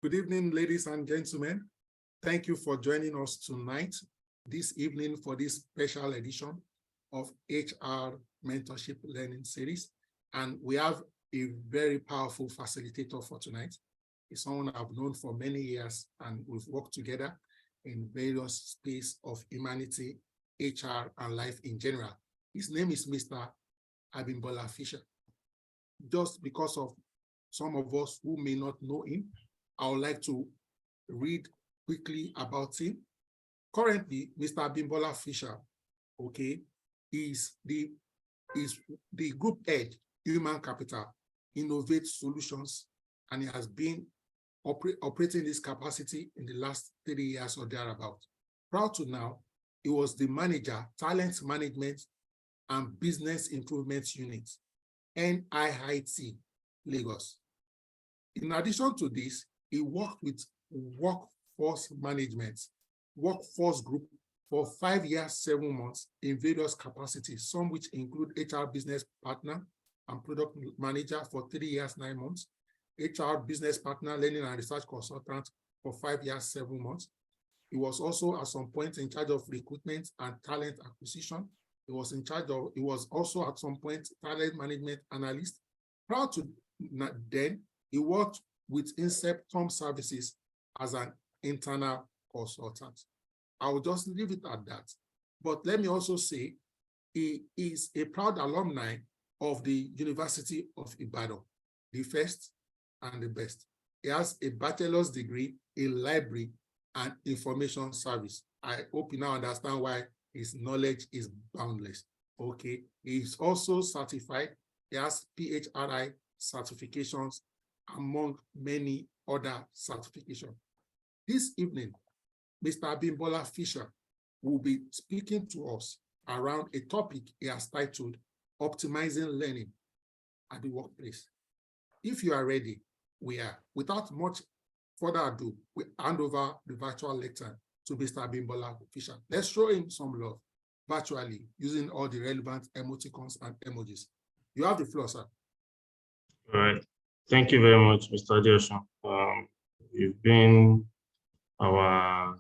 Good evening, ladies and gentlemen. Thank you for joining us tonight, this evening, for this special edition of HR Mentorship Learning Series. And we have a very powerful facilitator for tonight. He's someone I've known for many years, and we've worked together in various spaces of humanity, HR, and life in general. His name is Mr. Abimbola Fisher. Just because of some of us who may not know him, I would like to read quickly about him. Currently, Mr. Abimbola Fisher, is the group head, Human Capital, Innovate Solutions, and he has been operating this capacity in the last 3 years or thereabout. Prior to now, he was the manager, Talent Management and Business Improvement Unit, NIIT, Lagos. In addition to this, he worked with workforce management, workforce group for 5 years, 7 months in various capacities, some which include HR business partner and product manager for 3 years, 9 months, HR business partner, learning and research consultant for 5 years, 7 months. He was also at some point in charge of recruitment and talent acquisition. He was also at some point talent management analyst. Prior to then, he worked with Inceptum Services as an internal consultant. I will just leave it at that. But let me also say, he is a proud alumni of the University of Ibadan, the first and the best. He has a bachelor's degree in library and information service. I hope you now understand why his knowledge is boundless. Okay, he is also certified. He has PHRI certifications, among many other certifications. This evening, Mr. Abimbola Fisher will be speaking to us around a topic he has titled Optimizing Learning at the Workplace. If you are ready, we are. Without much further ado, we hand over the virtual lecture to Mr. Abimbola Fisher. Let's show him some love virtually using all the relevant emoticons and emojis. You have the floor, sir. All right. Thank you very much, Mr. Adeosun. You've been our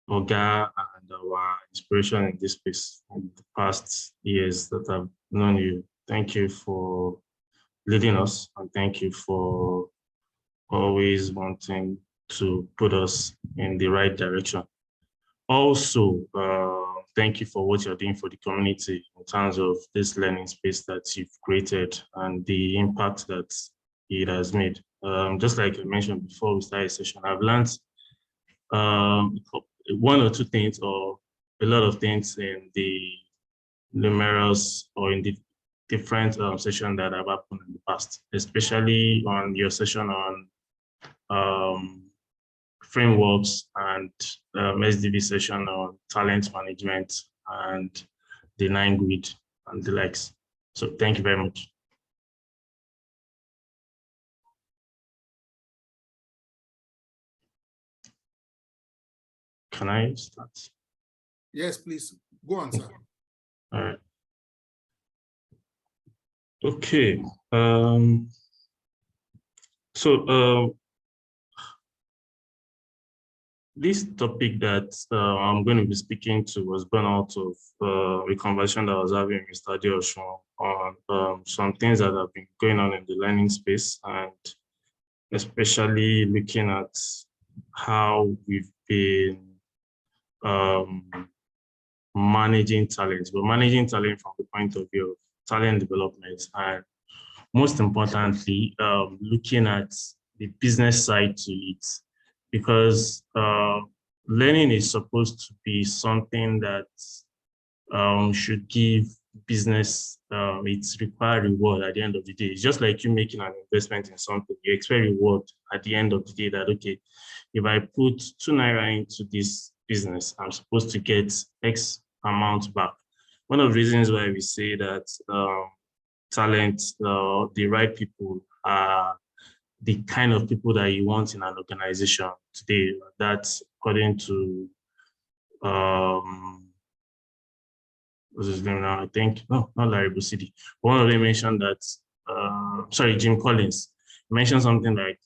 Oga and our inspiration in this space in the past years that I've known you. Thank you for leading us, and thank you for always wanting to put us in the right direction. Also, thank you for what you're doing for the community in terms of this learning space that you've created and the impact that it has made. Just like I mentioned before we started the session, I've learned one or two things or a lot of things in the numerous or in the different sessions that have happened in the past, especially on your session on frameworks and SDV session on talent management and the 9 grid and the likes. So thank you very much. Can I start? Yes, please. Go on, sir. All right. Okay. This topic that I'm going to be speaking to was born out of a conversation that I was having with Mr. Adeosun on some things that have been going on in the learning space, and especially looking at how we've been managing talent, but managing talent from the point of view of talent development, and most importantly, looking at the business side to it, because learning is supposed to be something that should give business its required reward at the end of the day. It's just like you making an investment in something, you expect reward at the end of the day that, okay, if I put 2 naira into this business, I'm supposed to get X amount back. One of the reasons why we say that talent, the right people are the kind of people that you want in an organization today. That's according to what's his name now? I think, no, not Larry Busidi. One of them mentioned that, sorry, Jim Collins. You mentioned something like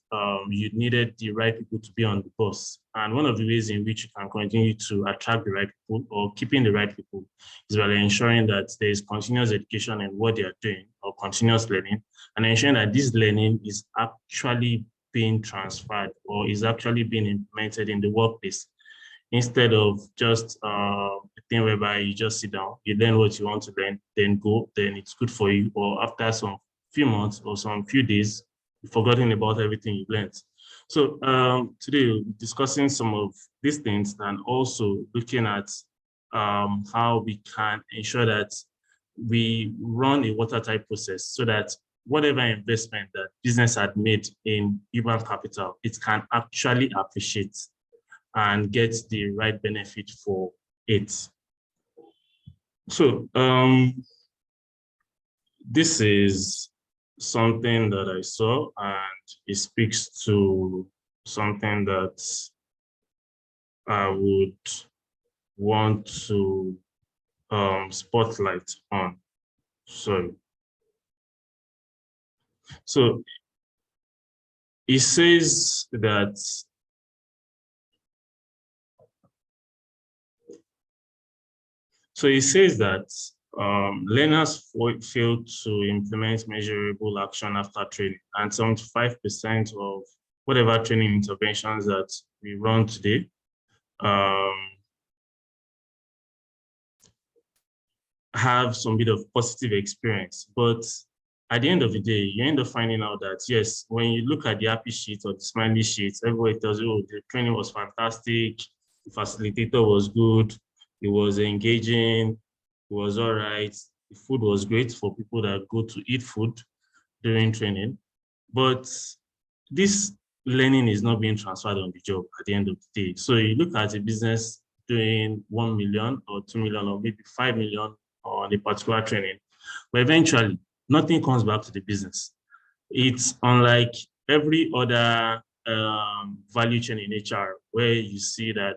you needed the right people to be on the bus. And one of the ways in which you can continue to attract the right people or keeping the right people is by ensuring that there is continuous education in what they are doing or continuous learning, and ensuring that this learning is actually being transferred or is actually being implemented in the workplace, instead of just a thing whereby you just sit down, you learn what you want to learn, then go, then it's good for you. Or after some few months or some few days, you've forgotten about everything you've learned. So today we'll be discussing some of these things and also looking at how we can ensure that we run a watertight process so that whatever investment that business had made in human capital, it can actually appreciate and get the right benefit for it. So this is something that I saw, and it speaks to something that I would want to spotlight on. So it says that learners fail to implement measurable action after training, and 75% of whatever training interventions that we run today have some bit of positive experience. But at the end of the day, you end up finding out that, yes, when you look at the happy sheet or the smiley sheets, everybody tells you, oh, the training was fantastic, the facilitator was good, it was engaging, it was all right, the food was great for people that go to eat food during training. But this learning is not being transferred on the job at the end of the day. So you look at a business doing 1 million or 2 million or maybe 5 million on a particular training, but eventually nothing comes back to the business. It's unlike every other value chain in HR, where you see that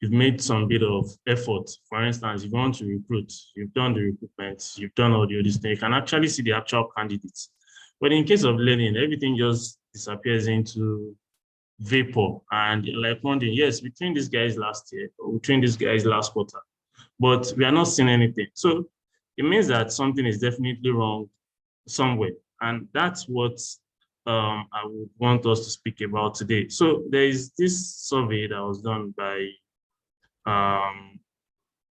you've made some bit of effort. For instance, if you want to recruit, you've done the recruitment, you've done all the other things, you can actually see the actual candidates. But in case of learning, everything just disappears into vapor. And like wondering, yes, we trained these guys last year, or we trained these guys last quarter, but we are not seeing anything. So it means that something is definitely wrong somewhere. And that's what I would want us to speak about today. So there is this survey that was done by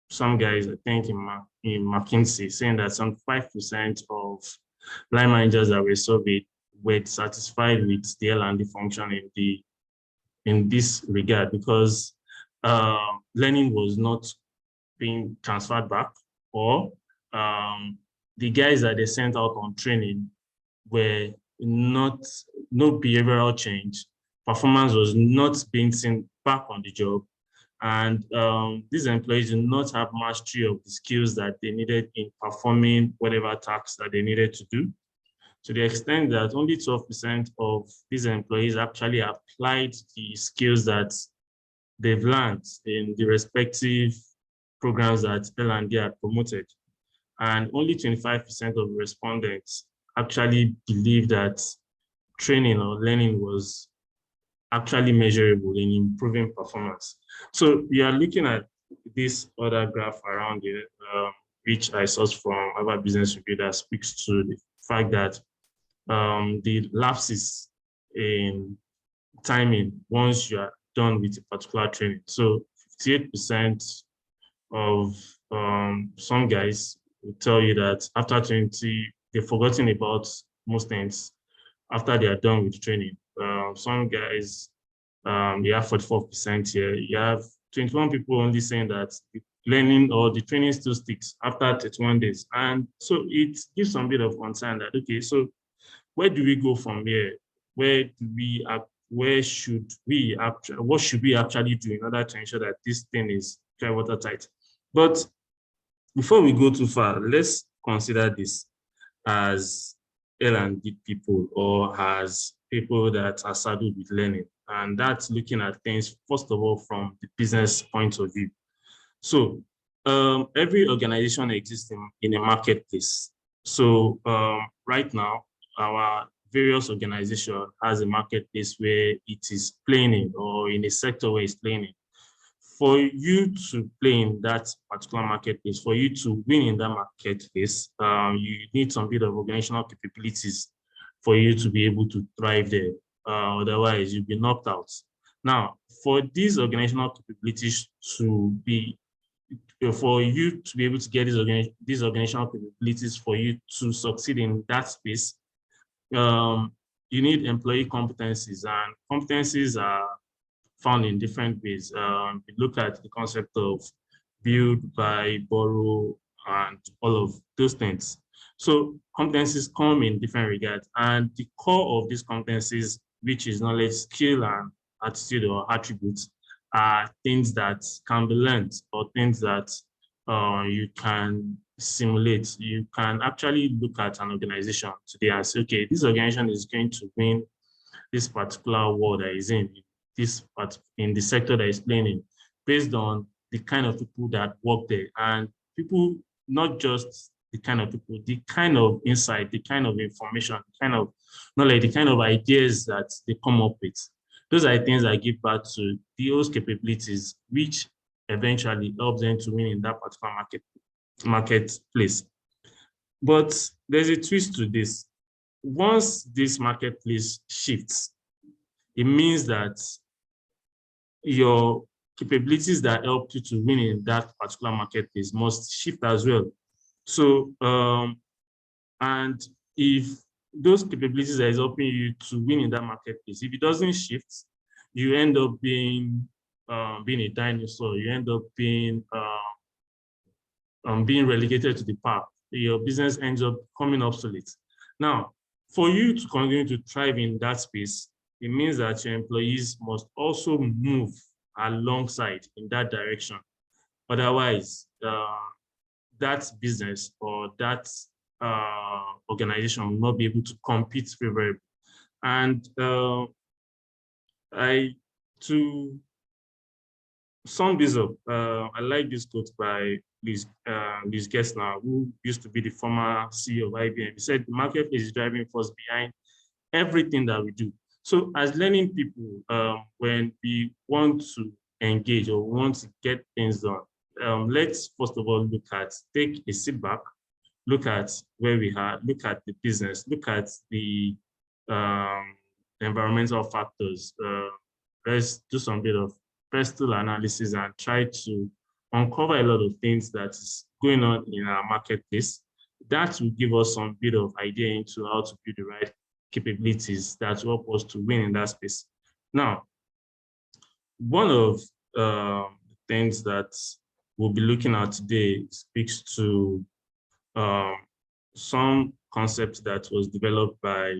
some guys, I think in McKinsey, saying that some 5% of line managers that were surveyed were satisfied with the L&D function in this regard, because learning was not being transferred back, or the guys that they sent out on training were no behavioral change, performance was not being seen back on the job, and these employees do not have mastery of the skills that they needed in performing whatever tasks that they needed to do, to the extent that only 12% of these employees actually applied the skills that they've learned in the respective programs that L&D had promoted. And only 25% of respondents actually believe that training or learning was actually measurable in improving performance. So we are looking at this other graph around here, which I sourced from Harvard Business Review, that speaks to the fact that the lapses in timing once you are done with a particular training. So 58% of some guys will tell you that after 20, they've forgotten about most things after they are done with training. Some guys, you have 44% here. You have 21 people only saying that the learning or the training still sticks after 31 days. And so it gives some bit of concern that, okay, so where do we go from here? What should we actually do in order to ensure that this thing is dry watertight? But before we go too far, let's consider this as L&D people, or as people that are saddled with learning. And that's looking at things, first of all, from the business point of view. So every organization exists in a marketplace. So right now, our various organization has a marketplace where it is playing in, or in a sector where it's playing in. For you to play in that particular marketplace, for you to win in that marketplace, you need some bit of organizational capabilities for you to be able to thrive there. Otherwise, you'll be knocked out. Now, for these organizational capabilities to be, for you to be able to get these organizational capabilities for you to succeed in that space, you need employee competencies, and competencies are found in different ways. We look at the concept of build, buy, borrow, and all of those things. So competencies come in different regards, and the core of these competencies, which is knowledge, skill, and attitude or attributes, are things that can be learned, or things that you can simulate. You can actually look at an organization today and say, okay, this organization is going to win this particular world that is in this part, in the sector that is playing in, based on the kind of people that work there. And people, not just the kind of people, the kind of insight, the kind of information, the kind of knowledge, the kind of ideas that they come up with. Those are things that give back to those capabilities, which eventually helps them to win in that particular marketplace. But there's a twist to this. Once this marketplace shifts, it means that your capabilities that help you to win in that particular marketplace must shift as well. So, and if those capabilities that is helping you to win in that marketplace, if it doesn't shift, you end up being a dinosaur. You end up being relegated to the park. Your business ends up becoming obsolete. Now, for you to continue to thrive in that space, it means that your employees must also move alongside in that direction. Otherwise, that business or that organization will not be able to compete favorably. And to sum this up, I like this quote by Liz Gessler, who used to be the former CEO of IBM. He said, the marketplace is driving force behind everything that we do. So as learning people, when we want to engage or want to get things done, let's first of all take a sit back, look at where we are, look at the business, look at the environmental factors. Let's do some bit of personal analysis and try to uncover a lot of things that is going on in our marketplace. That will give us some bit of idea into how to build the right capabilities that will help us to win in that space. Now, one of the things that we'll be looking at today speaks to some concepts that was developed by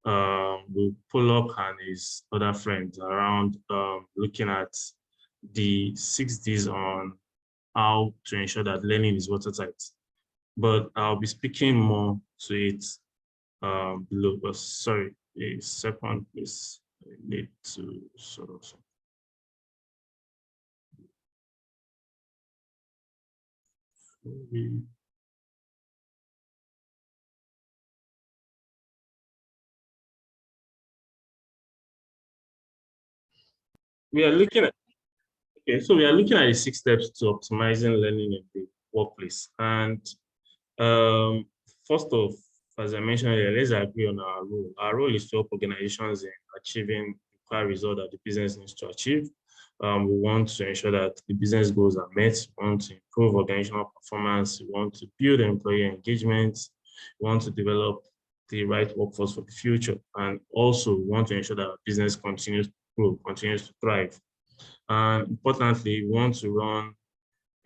Pollock and his other friends around looking at the 6 Ds on how to ensure that learning is watertight. But I'll be speaking more to it below. But sorry, a second, please. I need to sort of. We are looking at, okay, so we are looking at the 6 steps to optimizing learning in the workplace. And first off, as I mentioned earlier, let's agree on our role. Our role is to help organizations in achieving the required result that the business needs to achieve. We want to ensure that the business goals are met. We want to improve organizational performance. We want to build employee engagement. We want to develop the right workforce for the future. And also we want to ensure that our business continues to grow, continues to thrive. And importantly, we want to run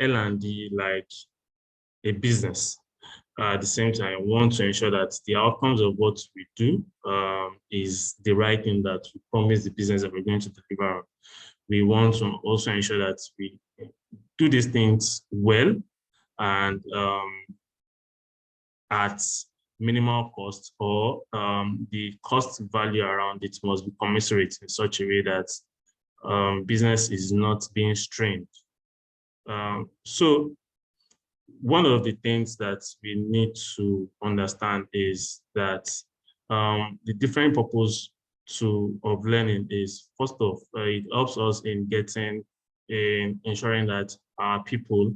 L&D like a business. At the same time, we want to ensure that the outcomes of what we do is the right thing that we promise the business that we're going to deliver on. We want to also ensure that we do these things well and at minimal cost, or the cost value around it must be commensurate in such a way that business is not being strained. So one of the things that we need to understand is that The different purpose of learning is, first off, it helps us in ensuring that our people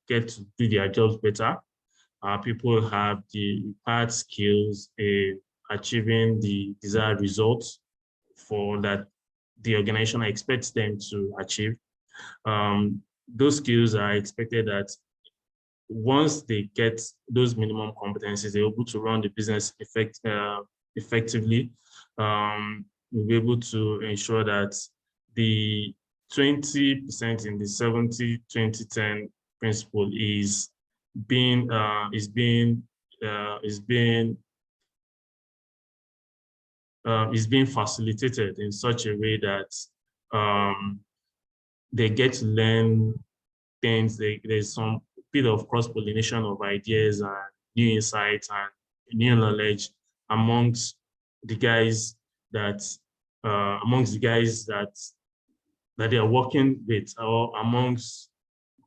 get to do their jobs better. Our people have the required skills in achieving the desired results for that the organization expects them to achieve. Those skills are expected that once they get those minimum competencies, they're able to run the business effectively. We'll be able to ensure that the 20% in the 70-20-10 principle is being facilitated in such a way that they get to learn things. There's some bit of cross-pollination of ideas and new insights and new knowledge amongst the guys that they are working with, or amongst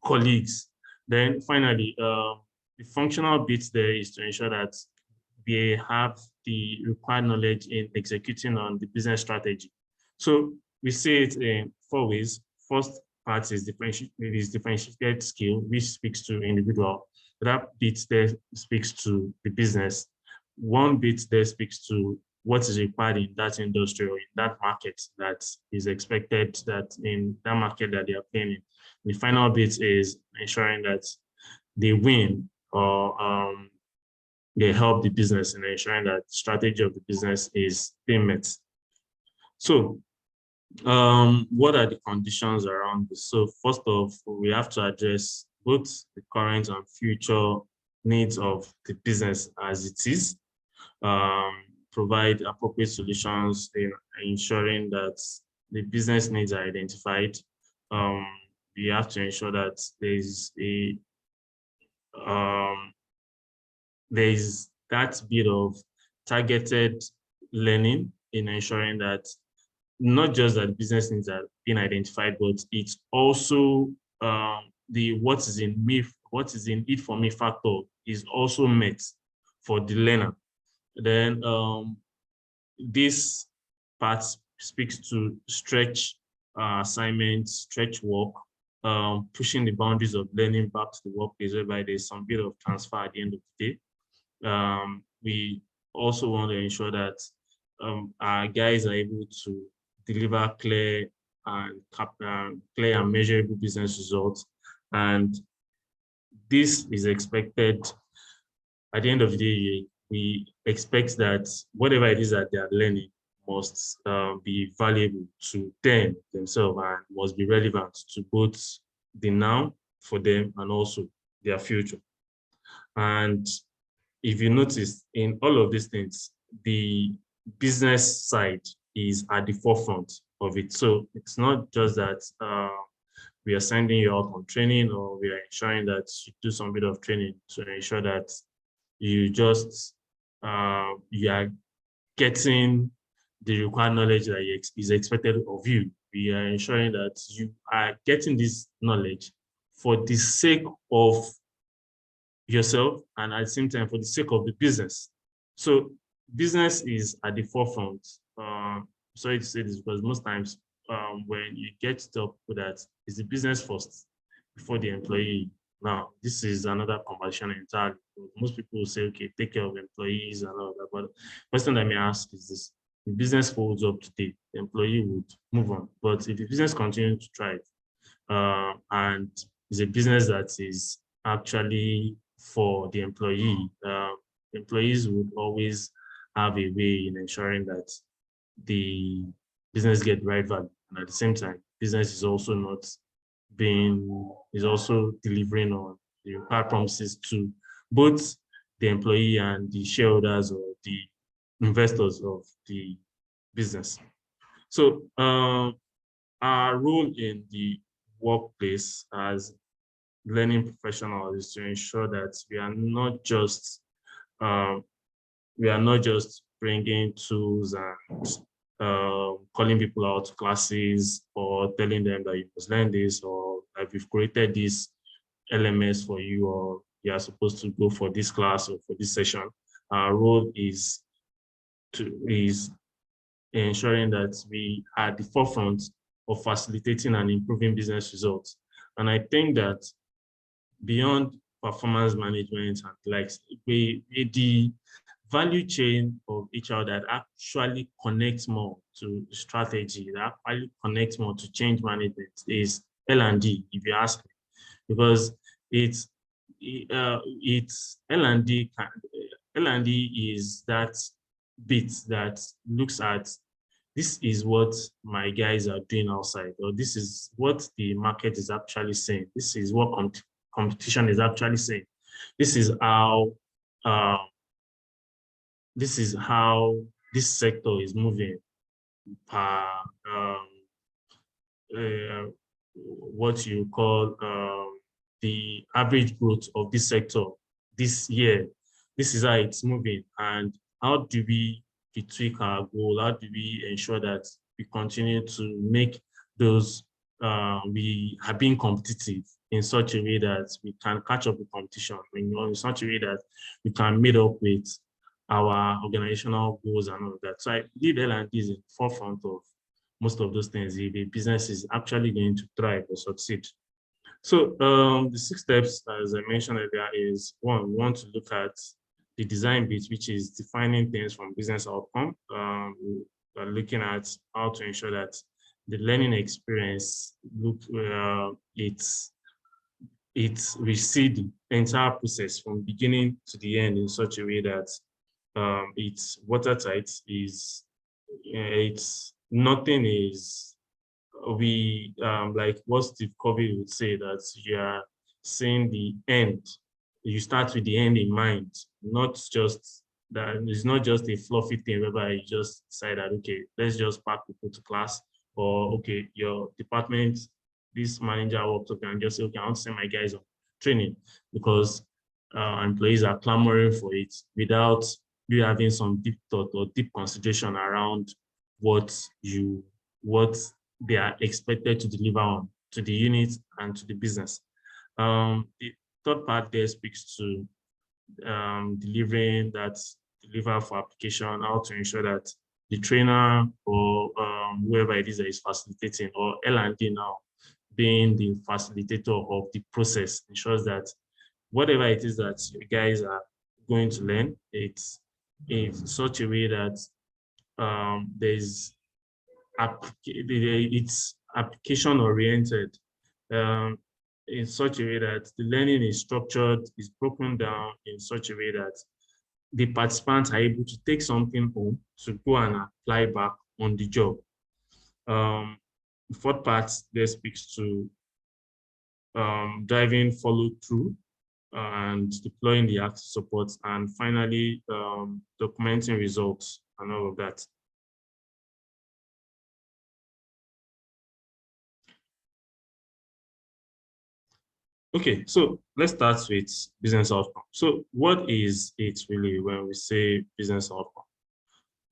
colleagues. Then finally, the functional bit there is to ensure that they have the required knowledge in executing on the business strategy. So we see it in 4 ways. First part is differentiated skill, which speaks to individual. That bit there speaks to the business. One bit there speaks to what is required in that industry or in that market that is expected that in that market that they are playing in. The final bit is ensuring that they win or they help the business in ensuring that the strategy of the business is being met. So what are the conditions around this? So first off, we have to address both the current and future needs of the business as it is, provide appropriate solutions in ensuring that the business needs are identified. We have to ensure that there's that bit of targeted learning in ensuring that not just that business needs are being identified, but it's also the what is in it for me factor is also met for the learner. Then this part speaks to stretch assignments, stretch work, pushing the boundaries of learning back to the workplace, whereby there's some bit of transfer at the end of the day. We also want to ensure that our guys are able to deliver clear and measurable business results. And this is expected at the end of the day. We expect that whatever it is that they are learning must be valuable to them themselves and must be relevant to both the now for them and also their future. And if you notice in all of these things, the business side is at the forefront of it. So it's not just that we are sending you out on training, or we are ensuring that you do some bit of training to ensure that you just you are getting the required knowledge that is expected of you. We are ensuring that you are getting this knowledge for the sake of yourself and at the same time for the sake of the business. So business is at the forefront. Sorry to say this, because most times when you get to tell people that it's the business first before the employee. Now, this is another conversation entirely. Most people will say, okay, take care of employees and all that. But the question I may ask is this: the business folds up today, the employee would move on. But if the business continues to thrive and it's a business that is actually for the employee, employees would always have a way in ensuring that the business get the right value. And at the same time, business is also delivering on the required promises to both the employee and the shareholders or the investors of the business. So our role in the workplace as learning professionals is to ensure that we are not just bringing tools and calling people out to classes or telling them that you must learn this, or that we've created this LMS for you, or you are supposed to go for this class or for this session. our role is ensuring that we are at the forefront of facilitating and improving business results. And I think that beyond performance management and likes, the value chain of HR that actually connects more to strategy, that actually connects more to change management is L&D, if you ask me, because it's L&D. L&D is that bit that looks at, this is what my guys are doing outside, or this is what the market is actually saying. This is what competition is actually saying. This is how this sector is moving per what you call the average growth of this sector this year. This is how it's moving, and how do we tweak our goal? How do we ensure that we continue to make those, we are being competitive in such a way that we can catch up with competition, in such a way that we can meet up with our organizational goals and all of that. So I believe L&D is in the forefront of most of those things. The business is actually going to thrive or succeed. So the 6 steps, as I mentioned earlier, is one, we want to look at the design bit, which is defining things from business outcome. We're looking at how to ensure that the learning experience we see the entire process from beginning to the end in such a way that it's watertight. It's nothing is, we like what Steve Covey would say, that you are seeing the end. You start with the end in mind, not just that. It's not just a fluffy thing whereby you just decide that, okay, let's just pack people to class, or okay, your department, this manager walked up and just say, okay, I want to send my guys on training because employees are clamoring for it, without you having some deep thought or deep consideration around what they are expected to deliver on to the unit and to the business. The third part there speaks to deliver for application, how to ensure that the trainer or whoever it is that is facilitating, or L&D now being the facilitator of the process, ensures that whatever it is that you guys are going to learn, it's in such a way that it's application oriented, in such a way that the learning is structured, is broken down in such a way that the participants are able to take something home to go and apply back on the job. The fourth part there speaks to driving follow through and deploying the active support, and finally documenting results and all of that. Okay, so let's start with business outcome. So what is it really when we say business outcome?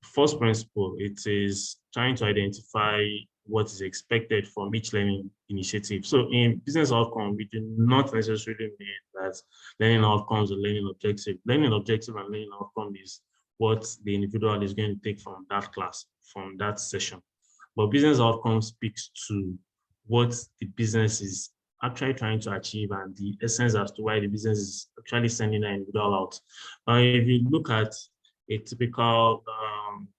First principle, it is trying to identify what is expected from each learning initiative. So in business outcome, we do not necessarily mean that learning outcomes or learning objective. Learning objective and learning outcome is what the individual is going to take from that class, from that session. But business outcome speaks to what the business is actually trying to achieve and the essence as to why the business is actually sending an individual out. If you look at a typical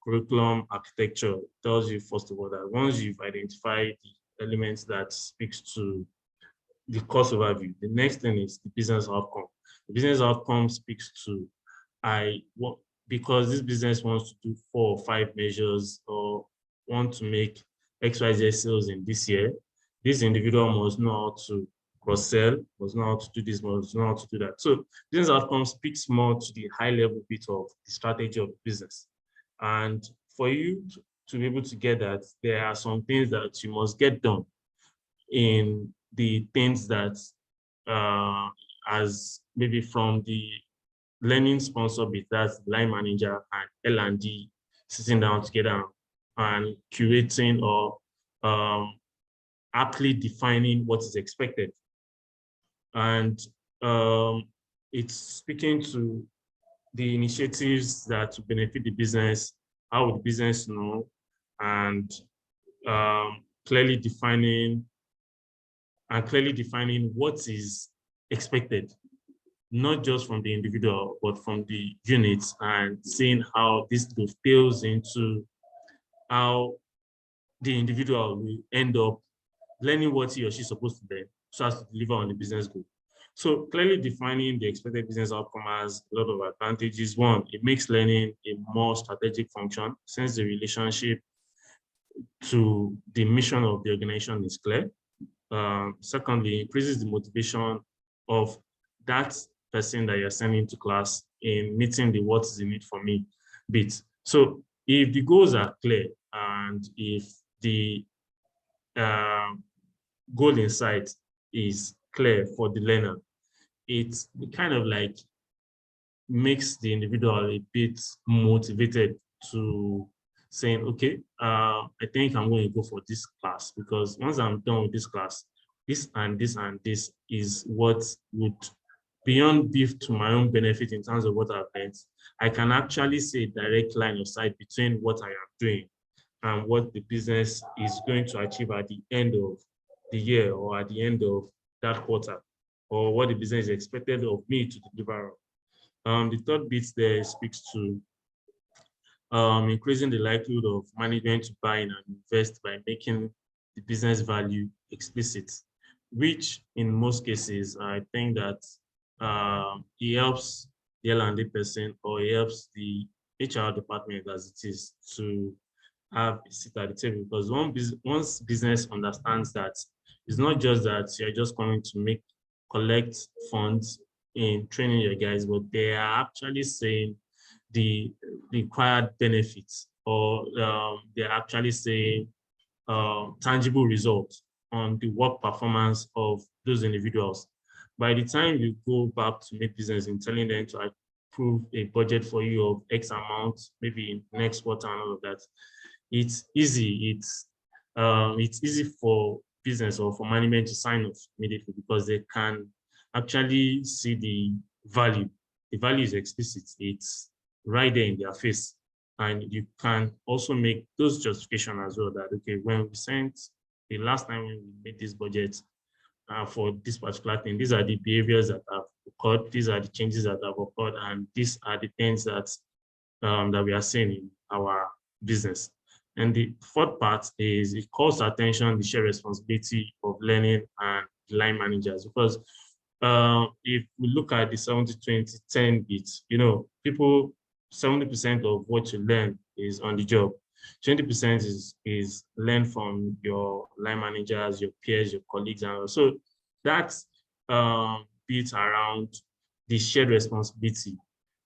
curriculum architecture, it tells you, first of all, that once you've identified the elements that speaks to the course overview, the next thing is the business outcome. The business outcome speaks to, because this business wants to do 4 or 5 measures, or want to make XYZ sales in this year, this individual must know how to cross-sell, must know how to do this, must know how to do that. So business outcome speaks more to the high-level bit of the strategy of the business. And for you to be able to get that, there are some things that you must get done in the things that, as maybe from the learning sponsor bit, that's line manager and L&D sitting down together and curating or aptly defining what is expected. And it's speaking to the initiatives that will benefit the business, how would the business know, and clearly defining what is expected, not just from the individual, but from the units, and seeing how this dovetails into how the individual will end up learning what he or she is supposed to learn so as to deliver on the business goal. So clearly defining the expected business outcome has a lot of advantages. One, it makes learning a more strategic function since the relationship to the mission of the organization is clear. Secondly, increases the motivation of that person that you're sending to class in meeting the what is in it for me bit. So if the goals are clear and if the goal in sight is clear for the learner, it kind of like makes the individual a bit motivated to saying, okay, I think I'm going to go for this class because once I'm done with this class, this and this and this is what would, beyond beef to my own benefit in terms of what I've learned, I can actually see a direct line of sight between what I am doing and what the business is going to achieve at the end of the year or at the end of that quarter, or what the business is expected of me to deliver. The third bit there speaks to increasing the likelihood of management to buy in and invest by making the business value explicit, which in most cases, I think that it helps the L&D person or it helps the HR department as it is to have a seat at the table, because once business understands that it's not just that you're just coming to collect funds in training your guys, but they are actually saying the required benefits, or they're actually saying tangible results on the work performance of those individuals. By the time you go back to make business in telling them to approve a budget for you of X amount, maybe in next quarter and all of that, it's easy. It's easy for business or for management to sign off immediately because they can actually see the value. The value is explicit. It's right there in their face. And you can also make those justifications as well that, okay, when we sent the last time when we made this budget for this particular thing, these are the behaviors that have occurred, these are the changes that have occurred, and these are the things that, that we are seeing in our business. And the fourth part is it calls attention the shared responsibility of learning and line managers, because if we look at the 70-20-10 bits, you know, people, 70% of what you learn is on the job. 20% is learned from your line managers, your peers, your colleagues, and so that's bit around the shared responsibility.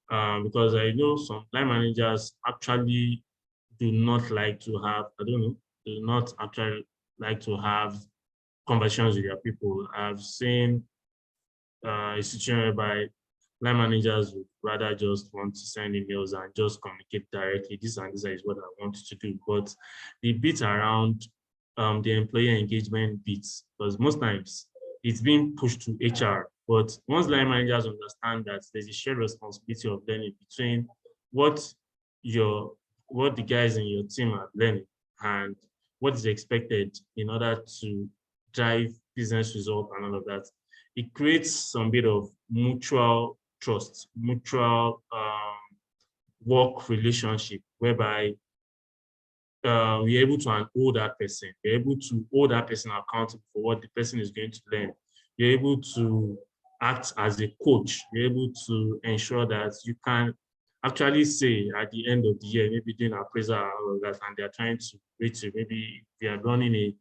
Because I know some line managers actually do not like to have, do not actually like to have conversations with their people. I've seen a situation whereby line managers would rather just want to send emails and just communicate directly. This and this is what I want to do. But the bit around the employee engagement bits, because most times it's being pushed to HR. But once line managers understand that there's a shared responsibility of learning between what the guys in your team are learning and what is expected in order to drive business results and all of that, it creates some bit of mutual trust, mutual work relationship, whereby we're able to hold that person. We're able to hold that person accountable for what the person is going to learn. You're able to act as a coach. You're able to ensure that you can actually say at the end of the year, maybe doing appraisal and all of that, and they're trying to rate you. Maybe they are running a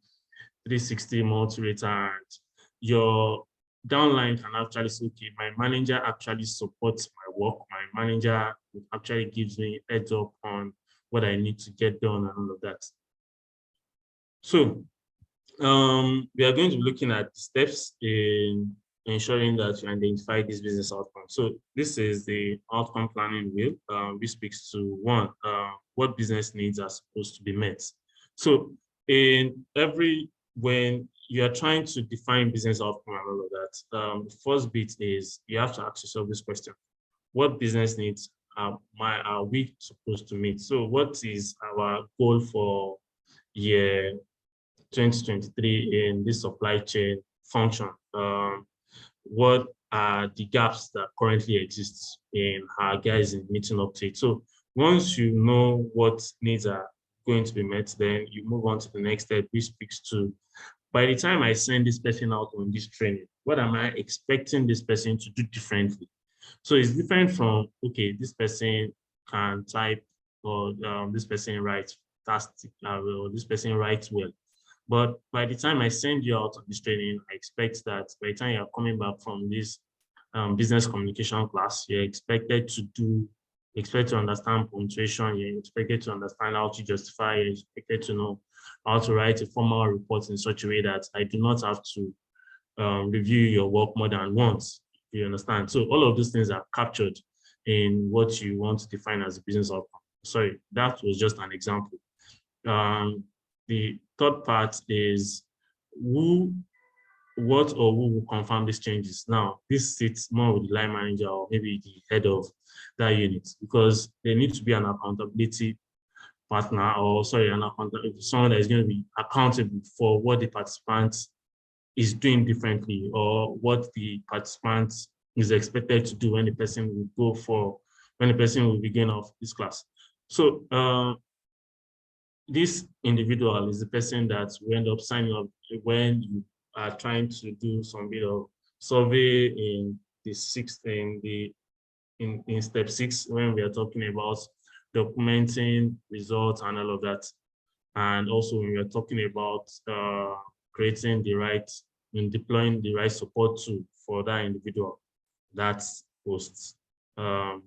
360 multi-rater and your downline can actually say, okay, my manager actually supports my work. My manager actually gives me a heads up on what I need to get done and all of that. So we are going to be looking at steps in ensuring that you identify this business outcome. So this is the outcome planning wheel, which speaks to one, what business needs are supposed to be met. So when you are trying to define business outcome and all of that, the first bit is you have to ask yourself this question: what business needs are we supposed to meet? So what is our goal for year 2023 in this supply chain function? What are the gaps that currently exist in our guys in meeting up to it? So once you know what needs are going to be met, then you move on to the next step, which speaks to, by the time I send this person out on this training, what am I expecting this person to do differently? So it's different from, okay, this person can type, or this person writes fast, or this person writes well. But by the time I send you out on this training, I expect that by the time you're coming back from this business communication class, you're expected to understand punctuation, you're expected to understand how to justify, you're expected to know how to write a formal report in such a way that I do not have to review your work more than once. You understand? So all of those things are captured in what you want to define as a business outcome. Sorry, that was just an example. The third part is what or who will confirm these changes. Now, this sits more with the line manager or maybe the head of that unit, because there needs to be an accountability partner, or sorry, someone that is going to be accountable for what the participant is doing differently, or what the participant is expected to do when the person will begin off this class. So this individual is the person that will end up signing up when you are trying to do some bit of survey in the in step 6, when we are talking about documenting results and all of that. And also when we are talking about creating the right and deploying the right support tool for that individual, that's post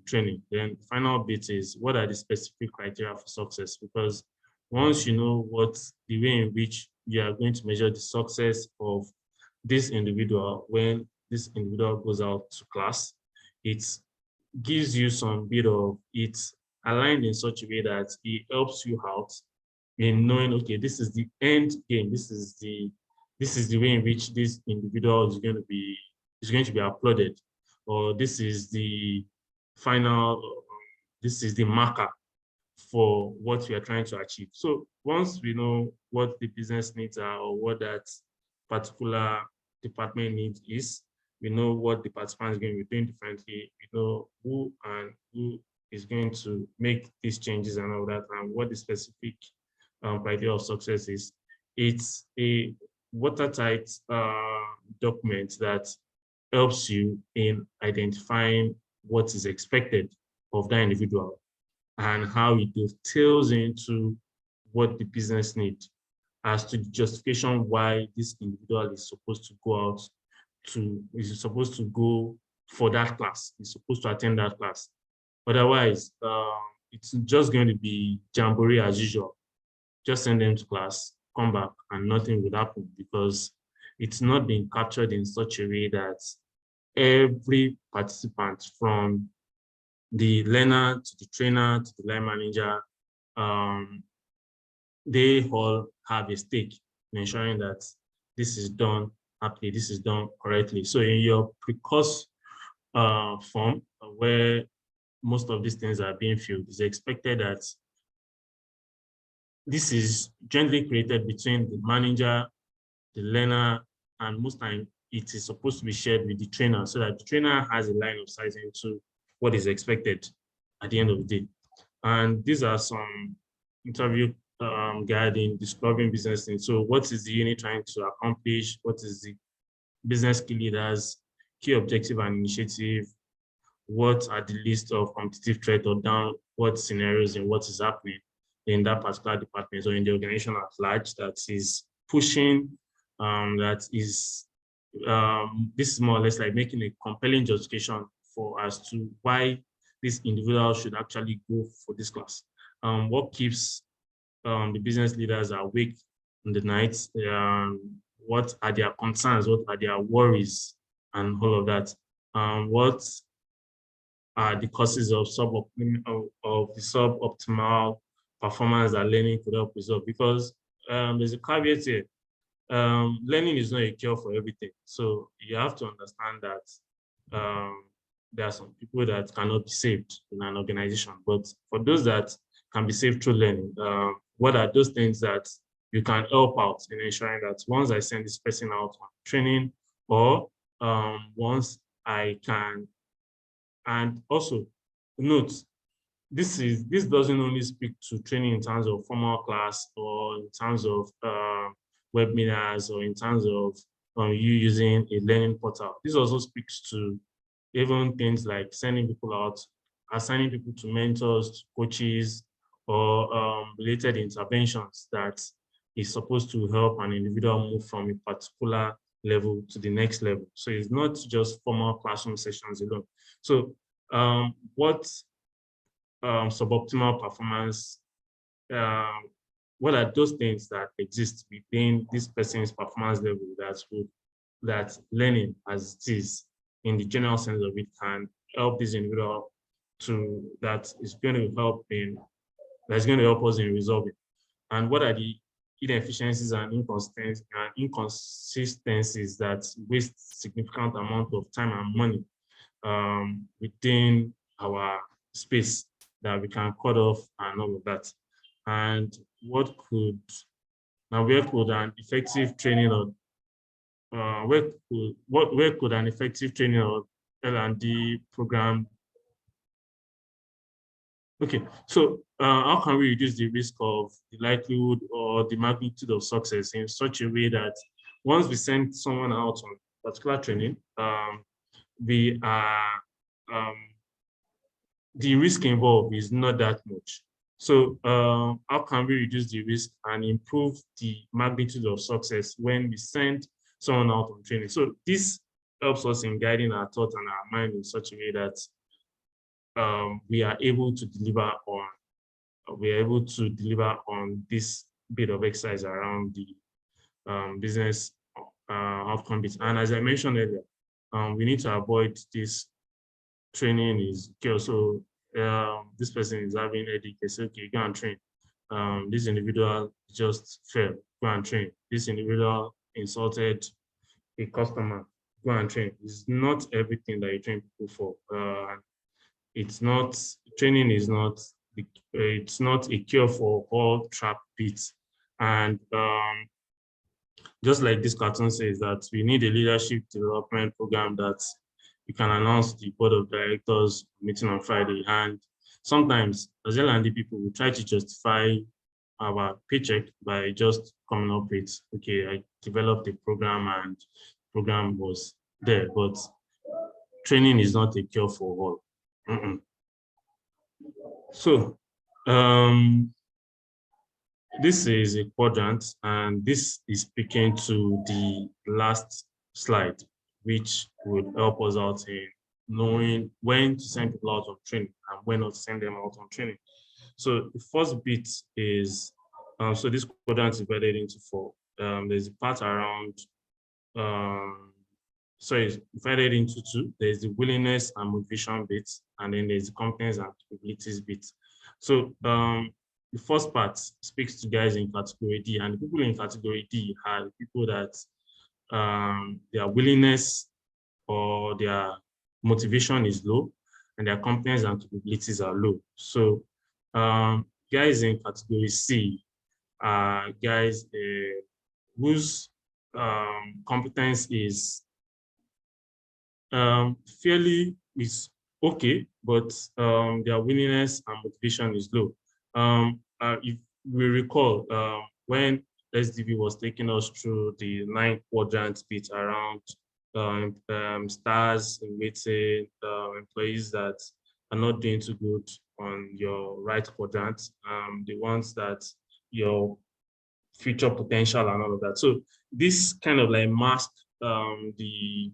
training. Then the final bit is, what are the specific criteria for success? Because once you know what the way in which you are going to measure the success of this individual when this individual goes out to class, it gives you some bit of, it's aligned in such a way that it helps you out in knowing, okay, this is the end game. This is the way in which this individual is going to be applauded, or this is the final, this is the marker for what we are trying to achieve. So once we know what the business needs are, or what that particular department need is, we know what the participant is going to be doing differently, we know who is going to make these changes and all that, and what the specific criteria of success is. It's a watertight document that helps you in identifying what is expected of that individual and how it dovetails into what the business needs as to the justification why this individual is supposed to go for that class, is supposed to attend that class. Otherwise, it's just going to be jamboree as usual. Just send them to class, come back, and nothing would happen, because it's not being captured in such a way that every participant, from the learner to the trainer to the line manager, they all have a stake in ensuring that this is done happily, this is done correctly. So in your pre-course form, where most of these things are being filled, it's expected that this is generally created between the manager, the learner, and most time it is supposed to be shared with the trainer, so that the trainer has a line of sight into what is expected at the end of the day. And these are some interview guide in discovering business needs. So what is the unit trying to accomplish? What is the business key leaders, key objective and initiative? What are the list of competitive threat or downward scenarios and what is happening in that particular department or in the organization at large that is pushing, this is more or less like making a compelling justification for as to why this individual should actually go for this class. What keeps the business leaders awake in the night? What are their concerns? What are their worries and all of that? What are the causes of the suboptimal performance that learning could help resolve? Because there's a caveat here. Learning is not a cure for everything. So you have to understand that there are some people that cannot be saved in an organization. But for those that can be saved through learning, what are those things that you can help out in ensuring that once I send this person out on training, or once I can, and also note, this doesn't only speak to training in terms of formal class or in terms of webinars or in terms of you using a learning portal. This also speaks to even things like sending people out, assigning people to mentors, coaches, or related interventions that is supposed to help an individual move from a particular level to the next level. So it's not just formal classroom sessions alone. So what suboptimal performance, what are those things that exist within this person's performance level that learning as it is in the general sense of it can help this individual that's going to help us in resolving? And what are the inefficiencies and inconsistencies that waste significant amount of time and money within our space that we can cut off and all of that? And where could an effective training or where could an effective training or L&D program? Okay, so how can we reduce the risk of the likelihood or the magnitude of success in such a way that once we send someone out on particular training, we are the risk involved is not that much. So how can we reduce the risk and improve the magnitude of success when we send someone out on training? So this helps us in guiding our thoughts and our mind in such a way that we are able to deliver on this bit of exercise around the business outcome bit. And as I mentioned earlier, we need to avoid this training is okay. So this person is having headache. They say, okay, go and train. This individual just failed. Go and train. This individual insulted a customer. Go and train. It's not everything that you train people for. It's not training. Is not. It's not a cure for all trap bits. And just like this cartoon says, that we need a leadership development program that you can announce the board of directors meeting on Friday. And sometimes as L&D people, we try to justify our paycheck by just coming up with, okay, I developed a program and program was there, but training is not a cure for all. So this is a quadrant, and this is speaking to the last slide, which would help us out in knowing when to send people out on training and when not to send them out on training. So the first bit is, so this quadrant is divided into four. There's a part around, it's divided into two. There's the willingness and motivation bit, and then there's the competence and capabilities bit. So the first part speaks to guys in category D, and the people in category D are the people that their willingness or their motivation is low and their competence and capabilities are low. So guys in category C are guys whose competence is fairly is okay, but their willingness and motivation is low. If we recall, when SDB was taking us through the 9 quadrant bit around stars, meeting employees that are not doing too good on your right quadrant, the ones that your future potential and all of that. So this kind of like masked the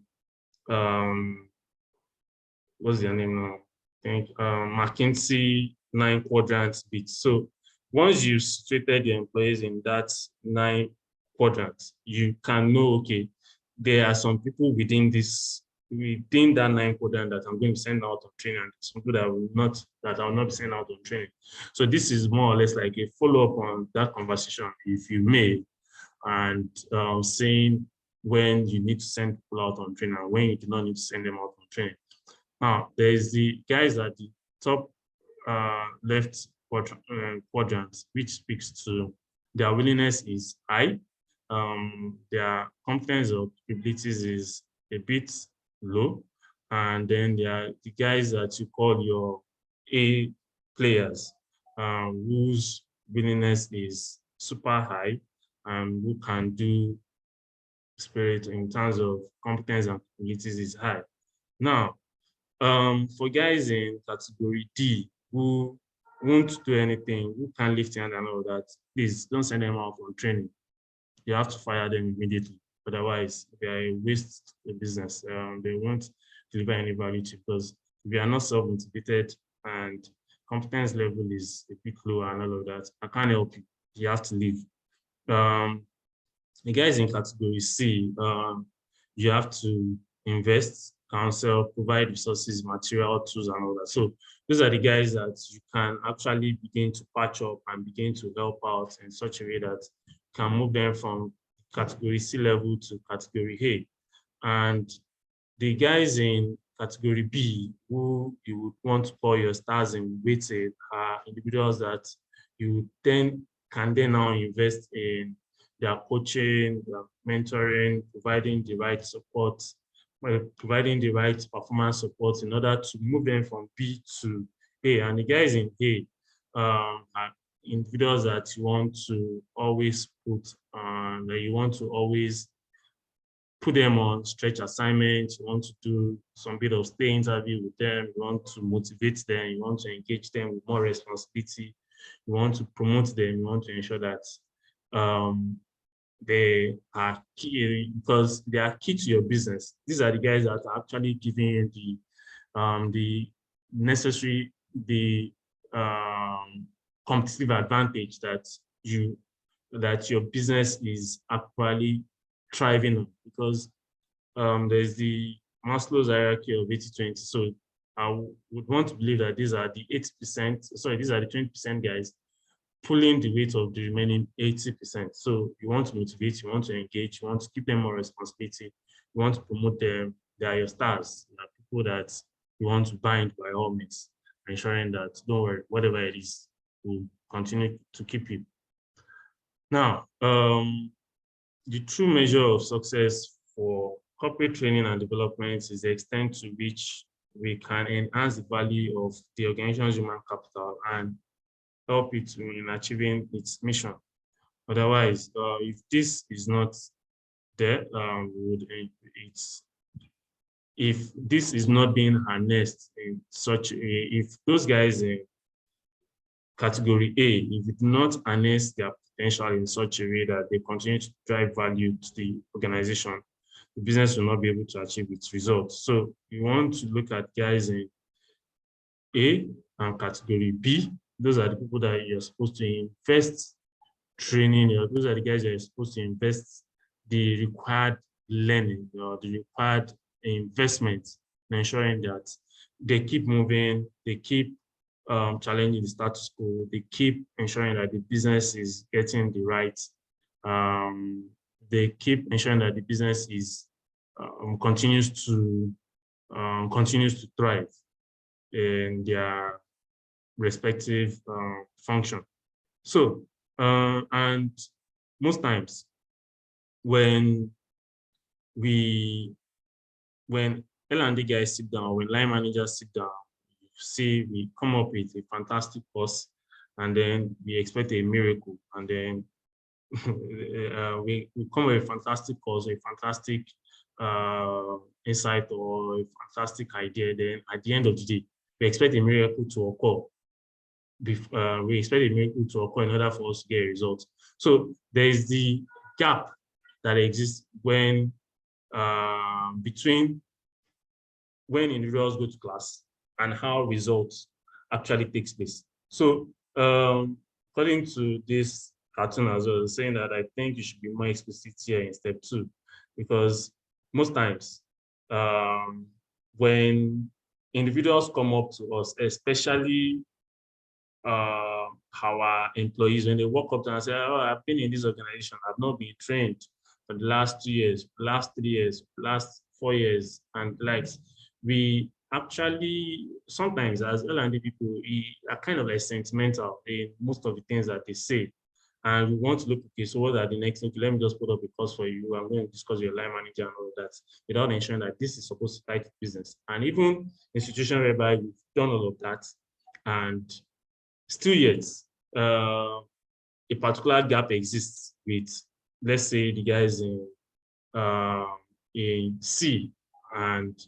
what's their name now? I think McKinsey 9 quadrants bit. So once you situated your employees in that 9 quadrants, you can know, okay, there are some people within that 9 quadrant that I'm going to send out on training, and some people that I will not be sent out on training. So this is more or less like a follow-up on that conversation, if you may, and saying when you need to send people out on training and when you do not need to send them out on training. Now, there is the guys at the top left quadrant, which speaks to their willingness is high. Their competence or capabilities is a bit low. And then there are the guys that you call your A players, whose willingness is super high and who can do spirit in terms of competence and capabilities is high. Now, for guys in category D who won't do anything, who can't lift hand and all that, please don't send them out on training. You have to fire them immediately. Otherwise, they are a waste of business. They won't deliver any value to you, because if you are not self-motivated and competence level is a bit low and all of that, I can't help you. You have to leave. The guys in category C, you have to invest, counsel, provide resources, material, tools, and all that. So those are the guys that you can actually begin to patch up and begin to help out in such a way that can move them from category C level to category A. And the guys in category B, who you would want to pour your stars in weighted, are individuals that you then can now invest in their coaching, their mentoring, providing the right support, providing the right performance support in order to move them from B to A. And the guys in A are individuals that you want to always put on, that you want to always put them on stretch assignments. You want to do some bit of stay interview with them. You want to motivate them. You want to engage them with more responsibility. You want to promote them. You want to ensure that they are key, because they are key to your business. These are the guys that are actually giving you the necessary, the competitive advantage that your business is actually thriving on, because there's the Maslow's hierarchy of 80-20. So I would want to believe that these are the 80%, sorry, these are the 20% guys pulling the weight of the remaining 80%. So you want to motivate, you want to engage, you want to give them more responsibility, you want to promote them. They are your stars. They are people that you want to bind by all means, ensuring that, don't worry, whatever it is, will continue to keep you. Now, the true measure of success for corporate training and development is the extent to which we can enhance the value of the organization's human capital and help it in achieving its mission. Otherwise, if this is not there, if this is not being harnessed in such a, if those guys in category A, if it not harness their potential in such a way that they continue to drive value to the organization, the business will not be able to achieve its results. So you want to look at guys in A and category B. Those are the people that you're supposed to invest training. Those are the guys that you're supposed to invest the required learning or the required investment, ensuring that they keep moving, they keep challenging the status quo, they keep ensuring that the business is getting the right, they keep ensuring that the business is continues to thrive in their respective function. So, and most times when L&D guys sit down, when line managers sit down, you see we come up with a fantastic course, and then we expect a miracle, and then we come with a fantastic course, a fantastic insight or a fantastic idea. Then at the end of the day, we expect a miracle to occur. We expect a miracle to occur in order for us to get a result. So there is the gap that exists when between when individuals go to class and how results actually takes place. So according to this cartoon as well, saying that I think you should be more explicit here in step 2, because most times when individuals come up to us, especially our employees, when they walk up to us and say, oh, I've been in this organization, I've not been trained for the last 2 years, last 3 years, last 4 years, and likes, we actually sometimes as L&D people, we are kind of like sentimental in most of the things that they say. And we want to look, okay, so what are the next thing? Let me just put up a course for you. I'm going to discuss your line manager and all of that without ensuring that this is supposed to tie to business. And even institution whereby we've done all of that and still yet, a particular gap exists with, let's say, the guys in C and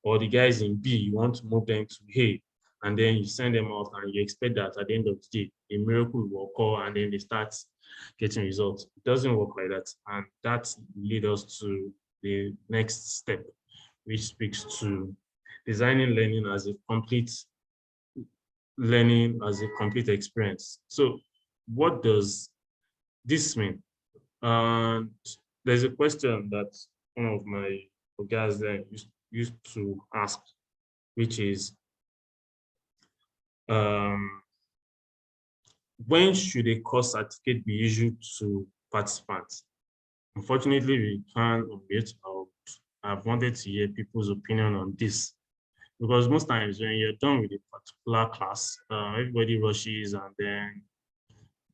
or the guys in B, you want to move them to A, and then you send them out and you expect that at the end of the day, a miracle will occur and then they start getting results. It doesn't work like that. And that leads us to the next step, which speaks to designing learning as a complete experience. So what does this mean? And there's a question that one of my guys there used to ask, which is, when should a course certificate be issued to participants? Unfortunately, we can't omit. I've wanted to hear people's opinion on this, because most times when you're done with a particular class, everybody rushes and then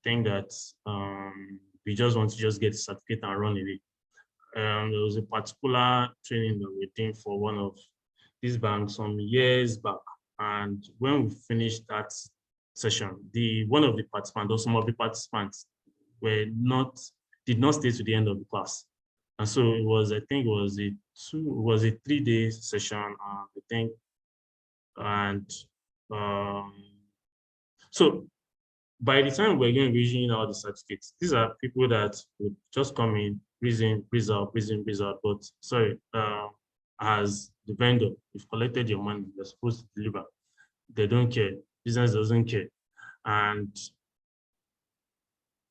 think that we just want to just get a certificate and run away. There was a particular training that we did for one of these banks some years back. And when we finished that session, one of the participants or some of the participants did not stay to the end of the class. And so it was, I think it was a 3-day session, I think. And so by the time we're going to be issuing out the certificates, these are people that would just come in, breeze out. But sorry, as the vendor, you've collected your money, you're supposed to deliver. They don't care. Business doesn't care. And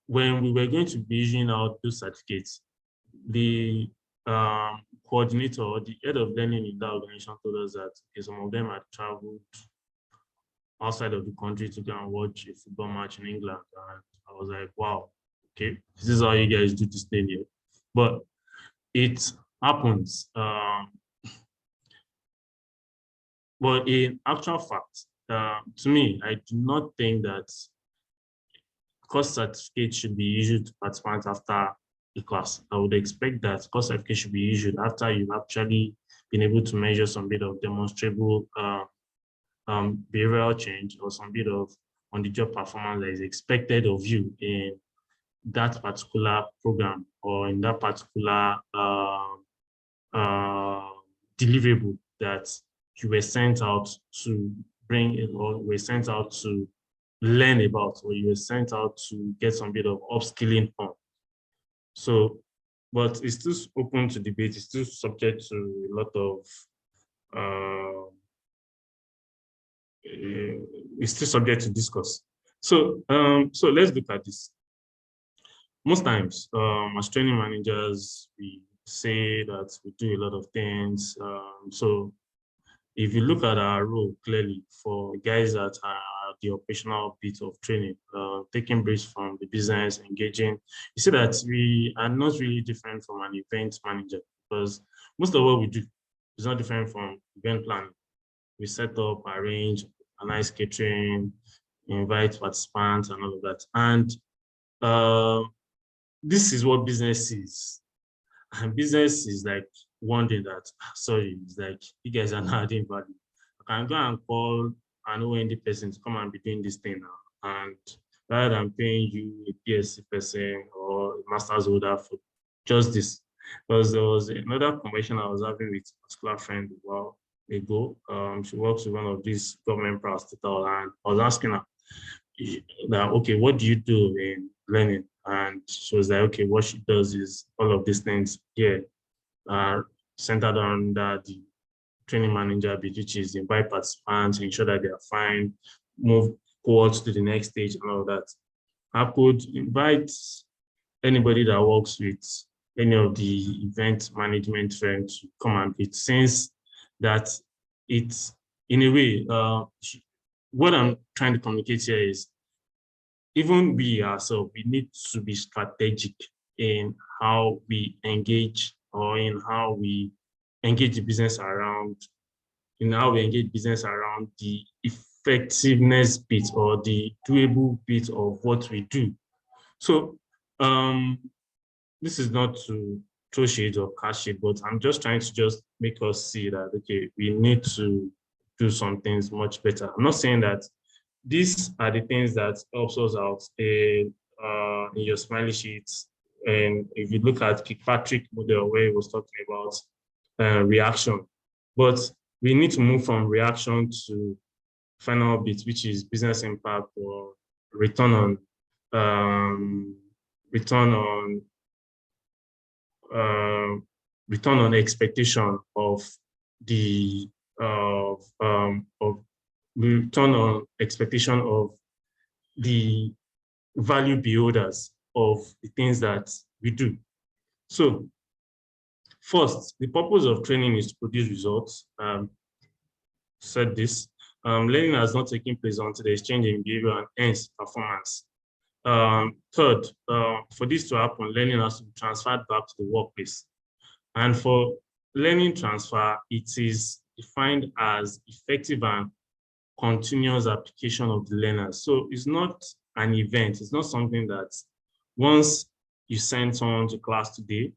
when we were going to be issuing out those certificates, the coordinator or the head of learning in that organization told us that, okay, some of them had traveled outside of the country to go and watch a football match in England. And I was like, wow, okay, this is how you guys do this thing here. But it happens. But in actual fact, to me, I do not think that course certificate should be issued to participants after the class. I would expect that course certificate should be issued after you've actually been able to measure some bit of demonstrable behavioral change or some bit of on-the-job performance that is expected of you in that particular program or in that particular deliverable that you were sent out to bring in or were sent out to learn about, or you were sent out to get some bit of upskilling on. So, but it's still open to debate. It's still subject to a lot of it's still subject to discourse. So, so let's look at this. Most times, as training managers, we say that we do a lot of things. So if you look at our role clearly for guys that are the operational bit of training, taking briefs from the business, engaging, you see that we are not really different from an event manager, because most of what we do is not different from event planning. We set up, arrange, organize catering, invite participants and all of that. And this is what business is. And business is like wondering that, sorry, it's like you guys are not adding value. I can go and call an OND person to come and be doing this thing now. And rather than paying you a PSC person or a master's holder for just this, because there was another conversation I was having with a particular friend a while ago. She works with one of these government parastatal, and I was asking her that, okay, what do you do in learning? And she was like, okay, what she does is all of these things here are centered on the training manager, which is invite participants, ensure that they are fine, move cohorts to the next stage and all that. I could invite anybody that works with any of the event management firms to come and it, since that it's in a way, what I'm trying to communicate here is even we ourselves, we need to be strategic in how we engage or in how we engage the business around in how we engage business around the effectiveness bit or the doable bit of what we do. So this is not to throw shade or cast shade, but I'm just trying to just make us see that, okay, we need to do some things much better. I'm not saying that these are the things that helps us out in your smiley sheets. And if you look at Kirkpatrick model where he was talking about reaction, but we need to move from reaction to final bit, which is business impact or return on return on return on expectation of the of return on expectation of the value beholders of the things that we do. So first, the purpose of training is to produce results. Said this, learning has not taken place until there is change in behavior and hence performance. Third, for this to happen, learning has to be transferred back to the workplace. And for learning transfer, it is defined as effective and continuous application of the learners. So it's not an event. It's not something that once you send someone to class today,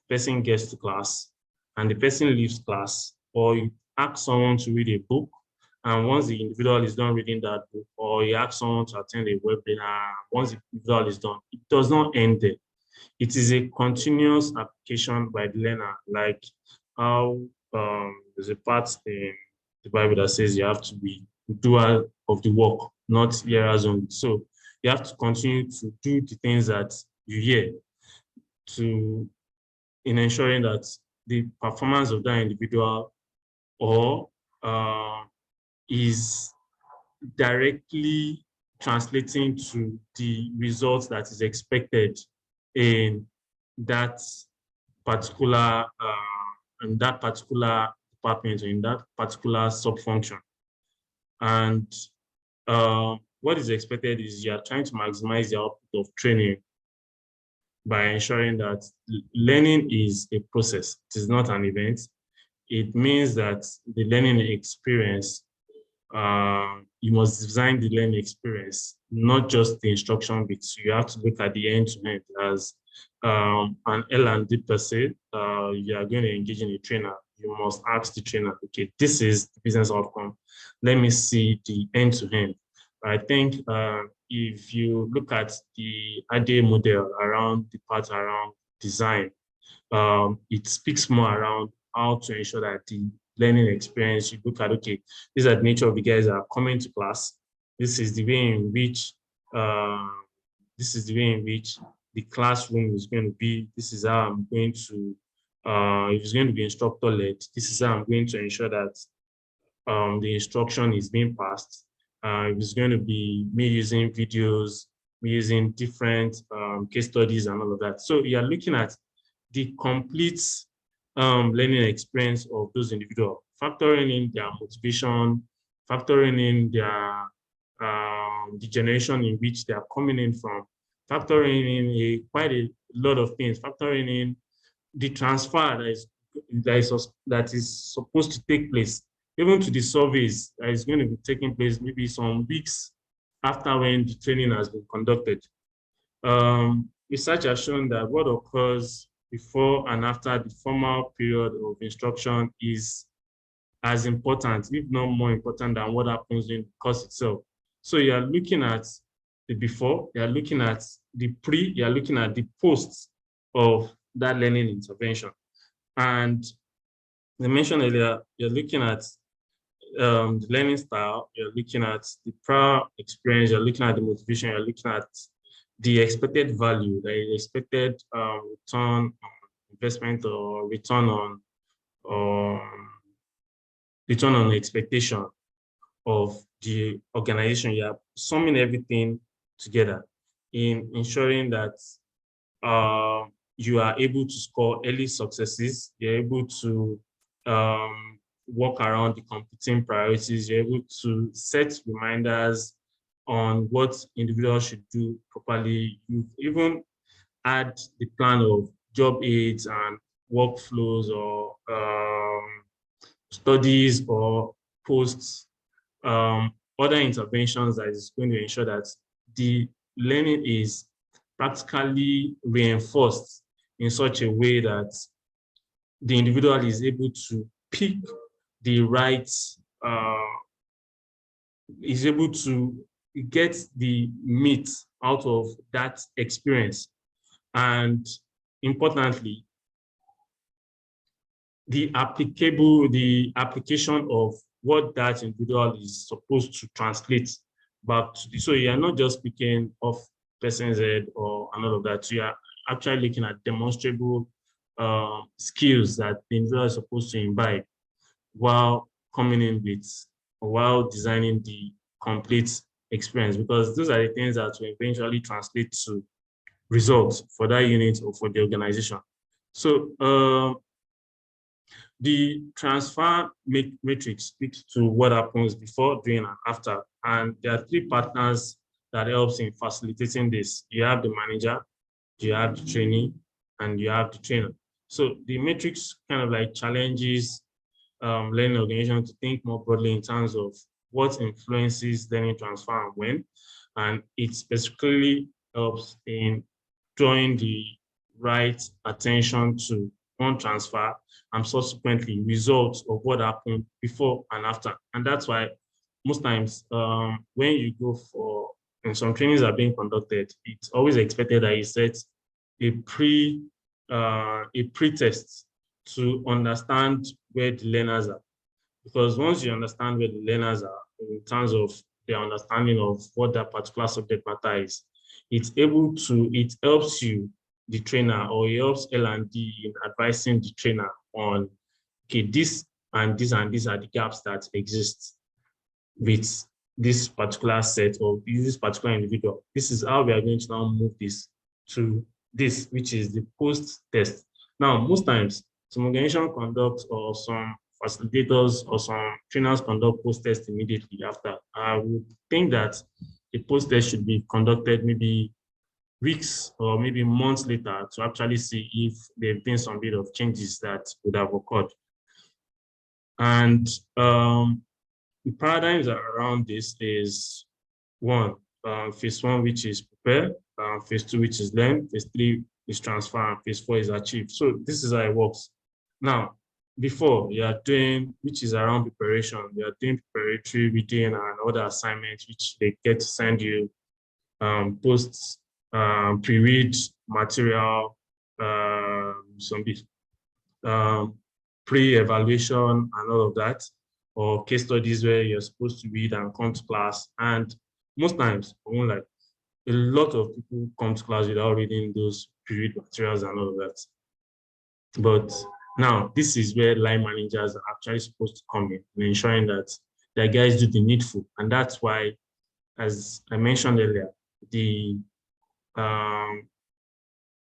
the person gets to class and the person leaves class, or you ask someone to read a book, and once the individual is done reading that book, or you ask someone to attend a webinar, once the individual is done, it does not end there. It is a continuous application by the learner, like how there's a part in the Bible that says you have to be doer of the work, not hearers only. So you have to continue to do the things that you hear in ensuring that the performance of that individual or is directly translating to the results that is expected in that particular department or in that particular sub-function. And what is expected is you are trying to maximize the output of training by ensuring that learning is a process. It is not an event. It means that the learning experience, you must design the learning experience, not just the instruction bits. You have to look at the end-to-end as an L&D per se. You are going to engage in a trainer. You must ask the trainer, okay, this is the business outcome. Let me see the end-to-end. I think if you look at the IDEA model around the part around design, it speaks more around how to ensure that the learning experience, you look at, okay, these are the nature of the guys that are coming to class. This is the way in which the classroom is going to be. This is how I'm going to, if it's going to be instructor-led, this is how I'm going to ensure that the instruction is being passed. If it's going to be me using videos, me using different case studies and all of that. So you're looking at the complete learning experience of those individuals, factoring in their motivation, factoring in their the generation in which they are coming in from, factoring in quite a lot of things, factoring in the transfer that is supposed to take place, even to the surveys that is going to be taking place maybe some weeks after when the training has been conducted. Research has shown that what occurs before and after the formal period of instruction is as important, if not more important, than what happens in the course itself. So you're looking at the before, you're looking at the pre, you're looking at the post of that learning intervention. And I mentioned earlier, you're looking at the learning style, you're looking at the prior experience, you're looking at the motivation, you're looking at the expected value, the expected return on investment or return on expectation of the organization. You are summing everything together in ensuring that you are able to score early successes. You're able to work around the competing priorities. You're able to set reminders on what individuals should do properly. You've even add the plan of job aids and workflows or studies or posts, other interventions that is going to ensure that the learning is practically reinforced in such a way that the individual is able to pick the right, is able to get the meat out of that experience. And importantly, the application of what that individual is supposed to translate back to. So you are not just picking off person's head or all of that. You are actually looking at demonstrable skills that the individual is supposed to imbibe while coming in with, or while designing the complete experience, because those are the things that will eventually translate to results for that unit or for the organization. So the transfer matrix speaks to what happens before, during, and after. And there are three partners that helps in facilitating this. You have the manager, you have the trainee, and you have the trainer. So the matrix kind of like challenges learning organization to think more broadly in terms of what influences learning transfer and when. And it specifically helps in drawing the right attention to one transfer and subsequently results of what happened before and after. And that's why most times when you go for, and some trainings are being conducted, it's always expected that you set a pre-test to understand where the learners are. Because once you understand where the learners are in terms of their understanding of what that particular subject matter is, it helps you, the trainer, or it helps L&D in advising the trainer on, okay, this and this and these are the gaps that exist with this particular set or this particular individual. This is how we are going to now move this to this, which is the post-test. Now, most times, some organization conduct, or some facilitators or some trainers conduct post-test immediately after. I would think that the post-test should be conducted maybe weeks or maybe months later to actually see if there have been some bit of changes that would have occurred. And the paradigms around this is one, phase one, which is prepare, phase two, which is learn, phase three is transfer, and phase four is achieve. So this is how it works. Now, before you are doing, which is around preparation, you are doing preparatory reading and other assignments, which they get to send you posts, pre-read material, some pre-evaluation and all of that, or case studies where you're supposed to read and come to class. And most times, like a lot of people come to class without reading those pre-read materials and all of that. But now, this is where line managers are actually supposed to come in ensuring that their guys do the needful. And that's why, as I mentioned earlier, the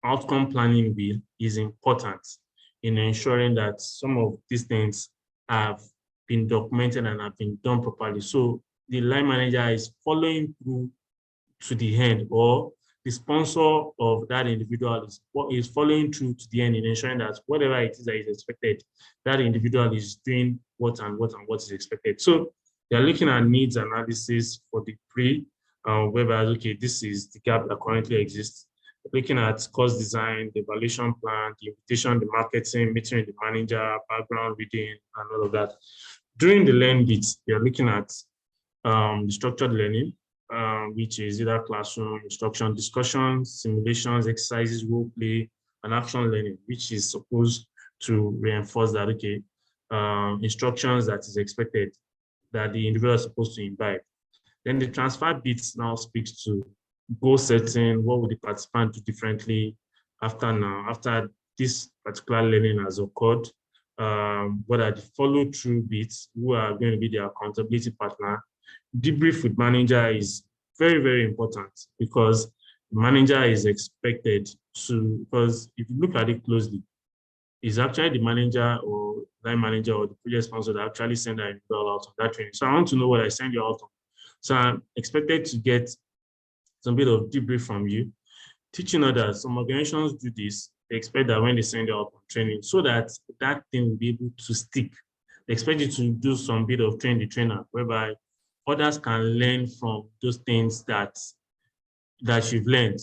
outcome planning bill is important in ensuring that some of these things have been documented and have been done properly. So the line manager is following through to the end, or the sponsor of that individual is following through to the end in ensuring that whatever it is that is expected, that individual is doing what is expected. So they're looking at needs analysis for the pre, whereby, okay, this is the gap that currently exists. Looking at course design, the evaluation plan, the invitation, the marketing, meeting with the manager, background reading, and all of that. During the learn bits, you're looking at the structured learning, which is either classroom, instruction, discussions, simulations, exercises, role play, and action learning, which is supposed to reinforce that, okay, instructions that is expected, that the individual is supposed to imbibe. Then the transfer bits now speaks to goal setting. What would the participant do differently after this particular learning has occurred? What are the follow-through bits? Who are going to be their accountability partner? Debrief with manager is very, very important, because the manager is expected to, because if you look at it closely, it's actually the manager or line manager or the project sponsor that actually send that individual out on that training. So I want to know what I send you out on. So I'm expected to get some bit of debrief from you. Teaching others, some organizations do this. They expect that when they send you out on training, so that that thing will be able to stick They expect you to do some bit of train the trainer, whereby others can learn from those things that you've learned.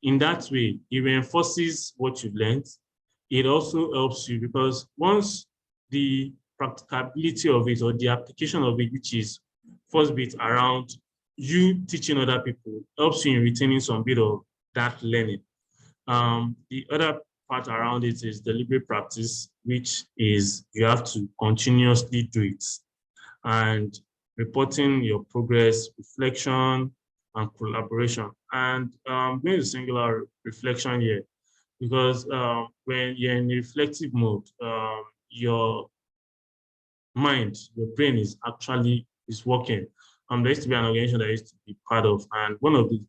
In that way, it reinforces what you've learned. It also helps you because once the practicability of it or the application of it, which is first bit around you teaching other people, helps you in retaining some bit of that learning. The other part around it is deliberate practice, which is you have to continuously do it. And reporting your progress, reflection, and collaboration. And going to singular reflection here, because when you're in a reflective mode, your mind, your brain is actually working. There used to be an organization that I used to be part of, and one of the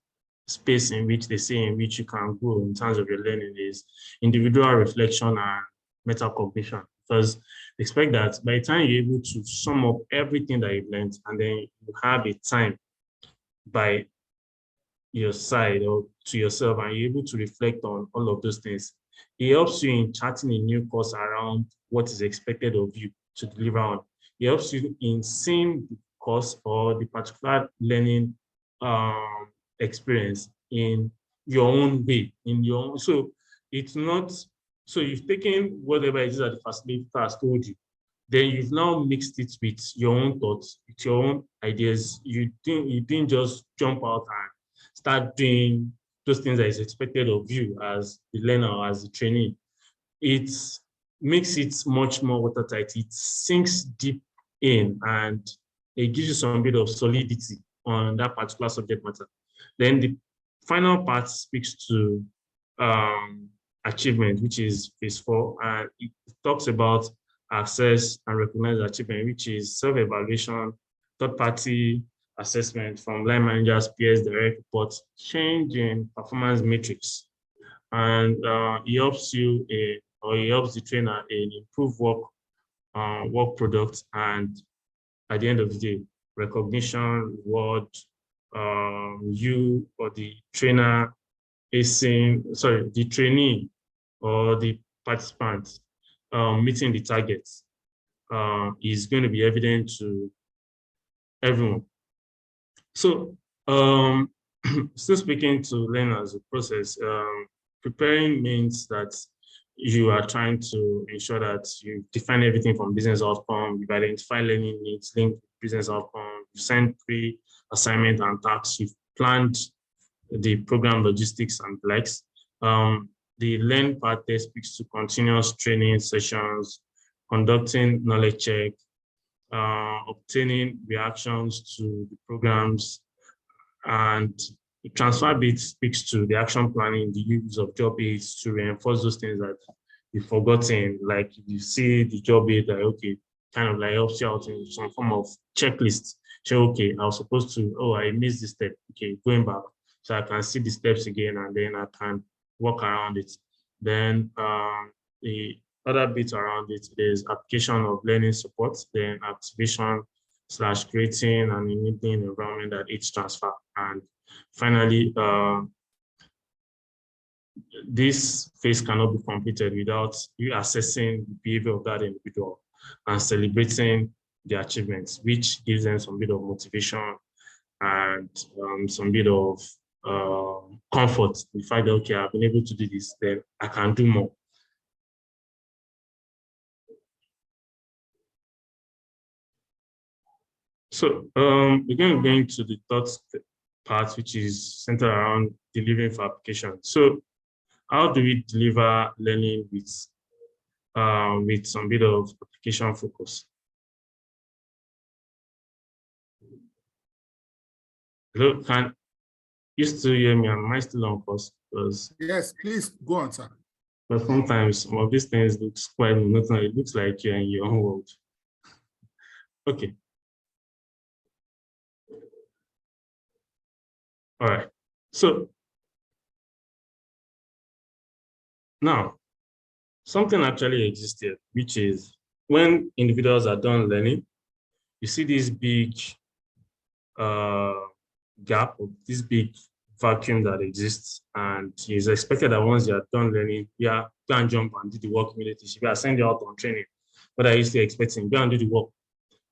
space in which they say in which you can grow in terms of your learning is individual reflection and metacognition. Because they expect that by the time you're able to sum up everything that you've learned, and then you have a time by your side or to yourself, and you're able to reflect on all of those things, it helps you in charting a new course around what is expected of you to deliver on. It helps you in seeing the course or the particular learning experience in your own way, in your own. So it's not, so you've taken whatever it is that the facilitator has told you, then you've now mixed it with your own thoughts, with your own ideas. You didn't just jump out and start doing those things that is expected of you as the learner or as the trainee. It makes it much more watertight. It sinks deep in and it gives you some bit of solidity on that particular subject matter. Then the final part speaks to achievement, which is phase 4, and it talks about assess and recognize achievement, which is self-evaluation, third-party assessment from line managers, peers, direct reports, change in performance metrics, and it helps you or it helps the trainer in improve work product, and at the end of the day, recognition, reward, you or the trainer the trainee or the participant meeting the targets is going to be evident to everyone. So still speaking to learners, the process, preparing means that you are trying to ensure that you define everything from business outcome, you've identified learning needs linked to business outcome, you've sent pre-assignment and tasks, you've planned the program logistics and likes. The learn part there speaks to continuous training sessions, conducting knowledge check, obtaining reactions to the programs, and the transfer bit speaks to the action planning, the use of job aids to reinforce those things that you've forgotten. Like if you see the job aid, like, okay, kind of like helps you out in some form of checklist. So, okay, I was supposed to, oh, I missed this step. Okay, going back. So I can see the steps again and then I can work around it. Then the other bit around it is application of learning support, then activation / creating an enabling environment that aids transfer. And finally, this phase cannot be completed without you assessing the behavior of that individual and celebrating the achievements, which gives them some bit of motivation and some bit of comfort. The fact that, okay, I've been able to do this, then I can do more. So again, going to the third part, which is centered around delivering for application. So how do we deliver learning with some bit of application focus? Hello, can you still hear me? Am I still on course? Because yes, please go on, sir. But sometimes some of these things looks quite monotonous. It looks like you're in your own world. Okay. All right. So now something actually exists here, which is when individuals are done learning, you see this big gap, or this big vacuum that exists, and it's expected that once you are done learning, yeah, go and jump and do the work immediately. You are sent you out on training. what are you still expecting? Go and do the work.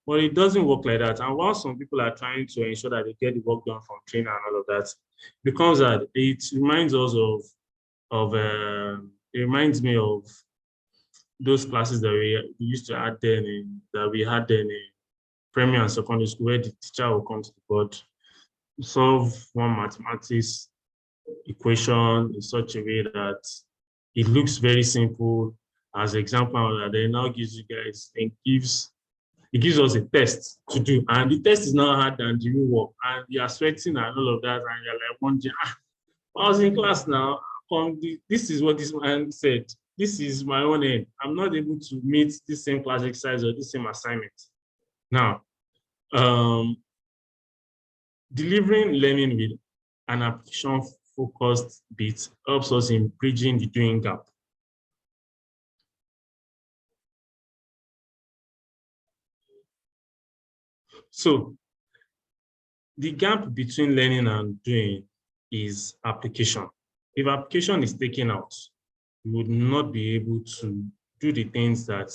But it doesn't work like that. And while some people are trying to ensure that they get the work done from training and all of that, becomes that it reminds us it reminds me of those classes that we used to add then that we had then in primary and secondary school, where the teacher will come to the board, solve one mathematics equation in such a way that it looks very simple as example, that then now gives you guys and it gives us a test to do, and the test is now hard than the real work, and you are sweating and all of that, and you're like wondering, I was in class now, this is what this man said, this is my own end, I'm not able to meet this same class exercise or this same assignment. Now, delivering learning with an application-focused bit helps us in bridging the doing gap. So the gap between learning and doing is application. If application is taken out, you would not be able to do the things that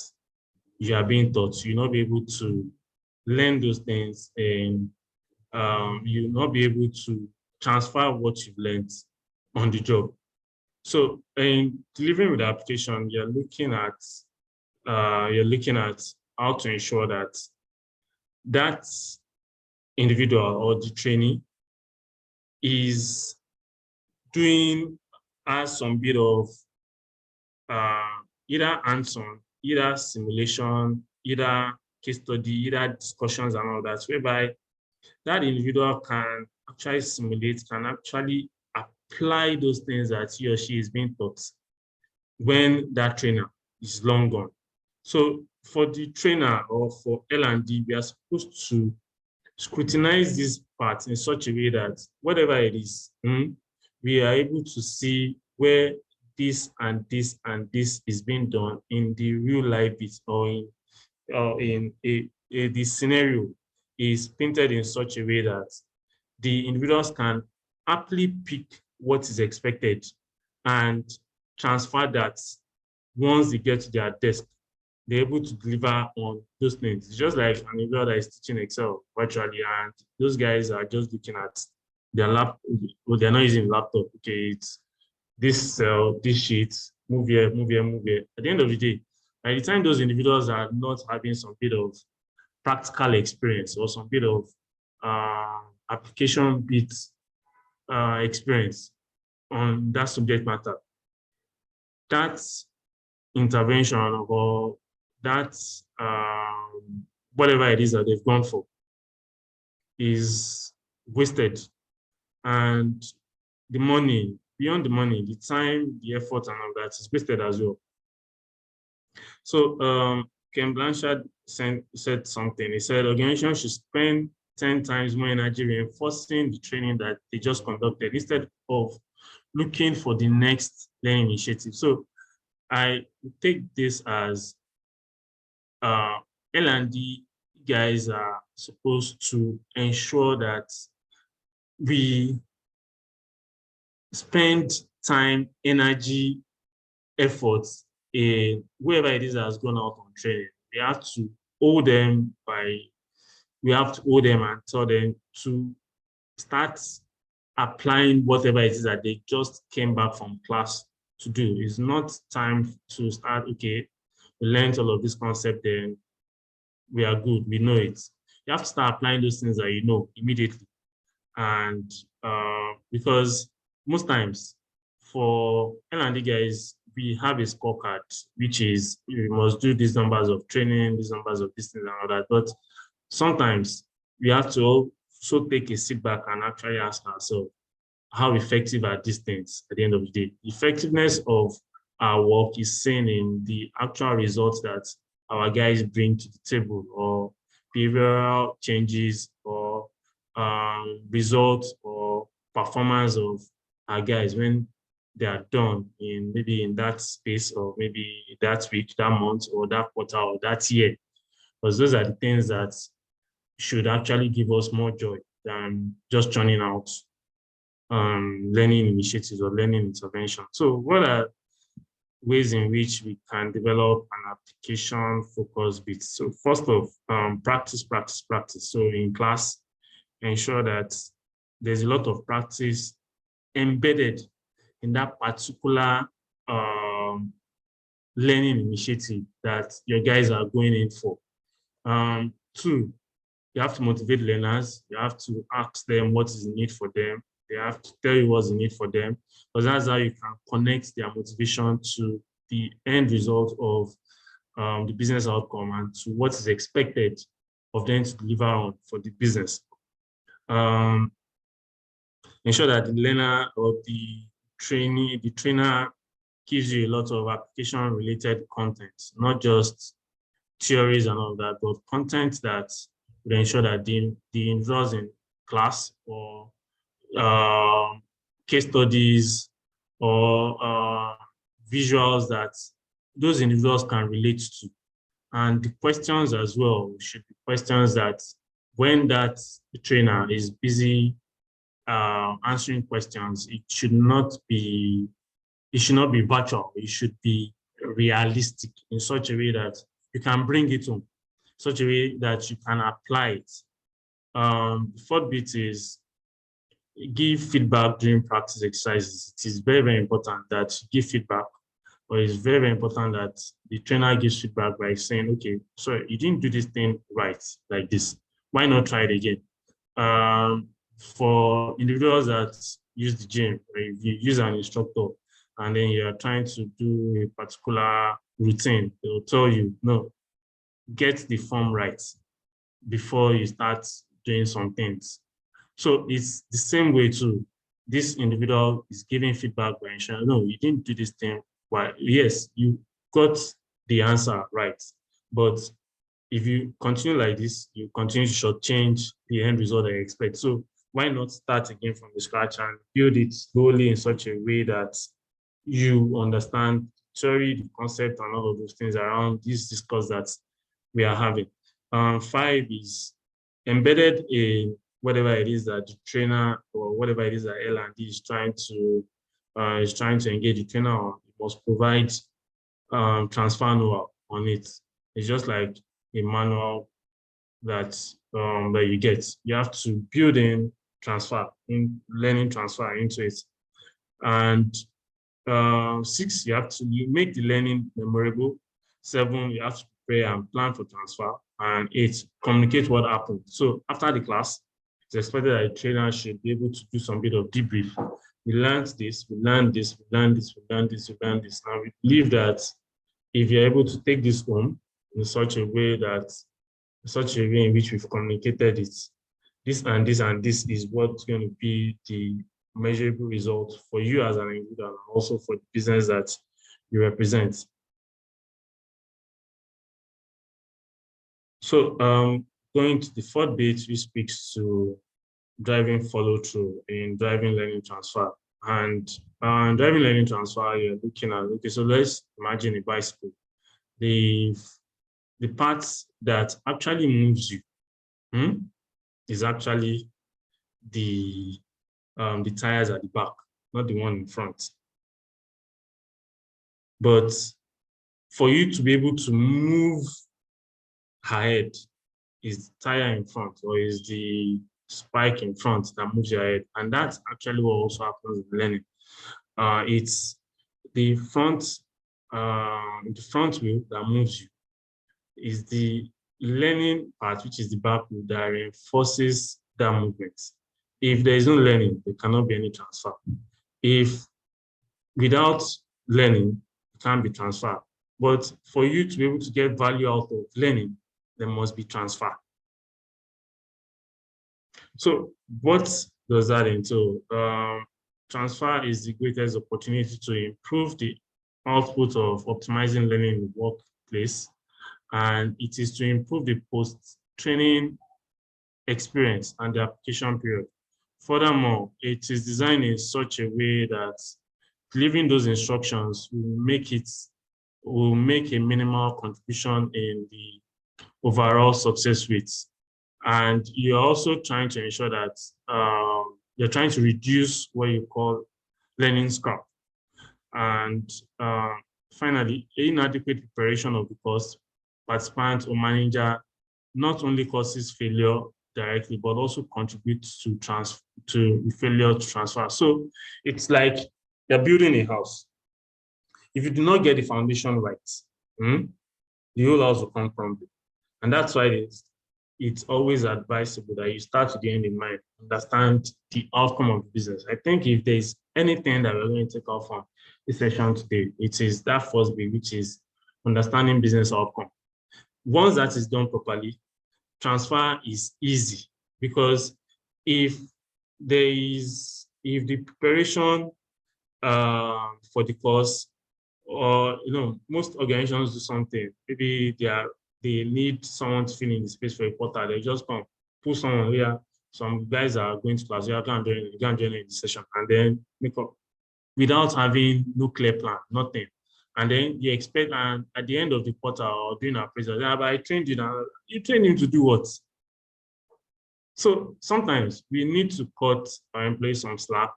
you are being taught. You'll not be able to learn those things, and you'll not be able to transfer what you've learned on the job. So in delivering with the application, you're looking at how to ensure that that individual or the trainee is has some bit of either hands-on, either simulation, either case study, either discussions and all that, whereby that individual can actually simulate, can actually apply those things that he or she is being taught when that trainer is long gone. So for the trainer or for L&D, we are supposed to scrutinize this part in such a way that whatever it is, we are able to see where this and this and this is being done in the real life bit, or in the scenario is painted in such a way that the individuals can aptly pick what is expected and transfer that once they get to their desk. They're able to deliver on those things. It's just like an individual that is teaching Excel virtually, and those guys are just looking at their laptop. Well, they're not using laptop. Okay, it's this cell, this sheet, move here, move here, move here. At the end of the day, by the time those individuals are not having some bit of practical experience or some bit of application bit experience on that subject matter, that intervention or that whatever it is that they've gone for is wasted. And the money, beyond the money, the time, the effort and all that is wasted as well. So Ken Blanchard said something. He said organizations should spend 10 times more energy reinforcing the training that they just conducted instead of looking for the next learning initiative. So I take this as L&D guys are supposed to ensure that we spend time, energy, efforts in whoever it is that has gone out on training. We have to hold them and tell them to start applying whatever it is that they just came back from class to do. It's not time to start, okay, we learned all of this concept, then we are good, we know it. You have to start applying those things that you know immediately. And because most times for L&D guys, we have a scorecard, which is you must do these numbers of training, these numbers of this and all that. But sometimes we have to also take a sit back and actually ask ourselves, how effective are these things at the end of the day? The effectiveness of our work is seen in the actual results that our guys bring to the table, or behavioral changes, or results or performance of our guys when they are done in maybe in that space, or maybe that week, that month, or that quarter, or that year. Because those are the things that should actually give us more joy than just churning out learning initiatives or learning intervention. So what are ways in which we can develop an application focused bit. So first off, practice, practice, practice. So in class, ensure that there's a lot of practice embedded in that particular learning initiative that your guys are going in for. Two, you have to motivate learners. You have to ask them what is the need for them. They have to tell you what's the need for them, because that's how you can connect their motivation to the end result of the business outcome and to what is expected of them to deliver on for the business. Ensure that the learner or the trainer gives you a lot of application-related content, not just theories and all that, but content that will ensure that the individuals in class or case studies or visuals that those individuals can relate to. And the questions as well should be questions that when that trainer is busy answering questions, it should not be virtual. It should be realistic in such a way that you can bring it home, such a way that you can apply it. The fourth bit is give feedback during practice exercises. It is very, very important that you give feedback, but it's very, very important that the trainer gives feedback by saying, okay, sorry, you didn't do this thing right, like this. Why not try it again? For individuals that use the gym, if you use an instructor and then you're trying to do a particular routine, they'll tell you, no, get the form right before you start doing some things. So it's the same way too. This individual is giving feedback by ensuring, no, you didn't do this thing. Well, yes, you got the answer right. But if you continue like this, you continue to shortchange the end result that you expect. So why not start again from the scratch and build it slowly in such a way that you understand theory, the concept, and all of those things around this discourse that we are having. 5 is embedded in whatever it is that the trainer or whatever it is that L&D is trying to engage the trainer on. It must provide transfer know-how on it. It's just like a manual that you get. You have to build in learning transfer into it. And 6, you have to make the learning memorable. 7, you have to prepare and plan for transfer. And 8, communicate what happened. So after the class, it's expected that a trainer should be able to do some bit of debrief. We learned this, we learned this, we learned this, we learned this, we learned this. Now we believe that if you're able to take this home in such a way in which we've communicated it, this and this and this is what's going to be the measurable result for you as an individual and also for the business that you represent. So going to the 4th bit, which speaks to driving follow-through in driving learning transfer. And driving learning transfer, you're looking at, okay, so let's imagine a bicycle. The part that actually moves you is actually the tires at the back, not the one in front. But for you to be able to move ahead, is the tire in front or is the spike in front that moves your head. And that's actually what also happens in learning. It's the front wheel that moves you. Is the learning part, which is the back wheel, that reinforces that movement. If there is no learning, there cannot be any transfer. If without learning, it can't be transfer. But for you to be able to get value out of learning, there must be transfer. So what does that entail? Transfer is the greatest opportunity to improve the output of optimizing learning in the workplace, and it is to improve the post-training experience and the application period. Furthermore, it is designed in such a way that delivering those instructions will make a minimal contribution in the overall success rates. And you're also trying to ensure that you're trying to reduce what you call learning scrap. And Finally, inadequate preparation of the course, participant or manager not only causes failure directly, but also contributes to failure to transfer. So it's like you're building a house. If you do not get the foundation right, the whole house will come crumbling. And that's why it's always advisable that you start with the end in mind, understand the outcome of the business. I think if there's anything that we're going to take off from this session today, it is that first bit, which is understanding business outcome. Once that is done properly, transfer is easy, because if the preparation for the course, or most organizations do something, maybe they need someone to fill in the space for a quarter, they just come put someone here, some guys are going to class, you can join in the session, and then make up without having no clear plan, nothing. And then you expect, and at the end of the quarter or during appraisal, but I trained you now. You train him to do what? So sometimes we need to cut our employees some slack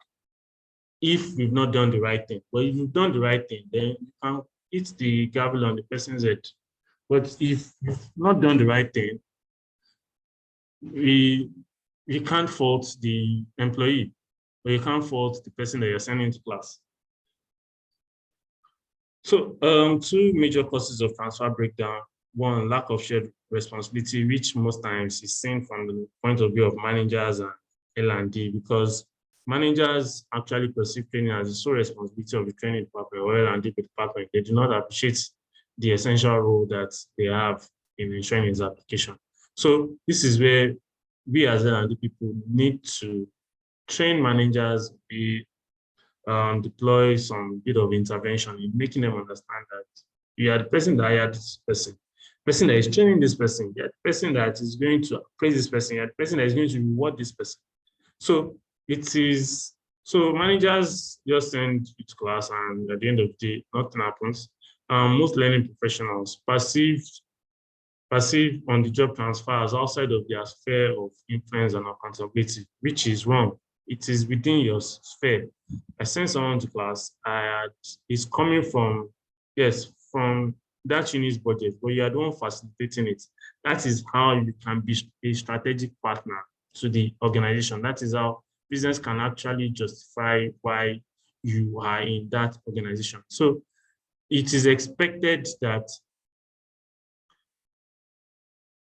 if we've not done the right thing. But if you've done the right thing, then you can hit the gavel on the person's head. But if you've not done the right thing, we can't fault the employee, or you can't fault the person that you're sending to class. So two major causes of transfer breakdown. One, lack of shared responsibility, which most times is seen from the point of view of managers and L&D, because managers actually perceive training as the sole responsibility of the training department or L&D department. They do not appreciate the essential role that they have in ensuring its application. So this is where we as L&D people need to train managers, deploy some bit of intervention in making them understand that you are the person that hired this person that is training this person, you are the person that is going to praise this person, you are the person that is going to reward this person. So managers just send you to class, and at the end of the day, nothing happens. Most learning professionals perceive on-the-job transfers outside of their sphere of influence and accountability, which is wrong. It is within your sphere. I send someone to class, it's coming from that unit's budget, but you are the one facilitating it. That is how you can be a strategic partner to the organization. That is how business can actually justify why you are in that organization. So it is expected that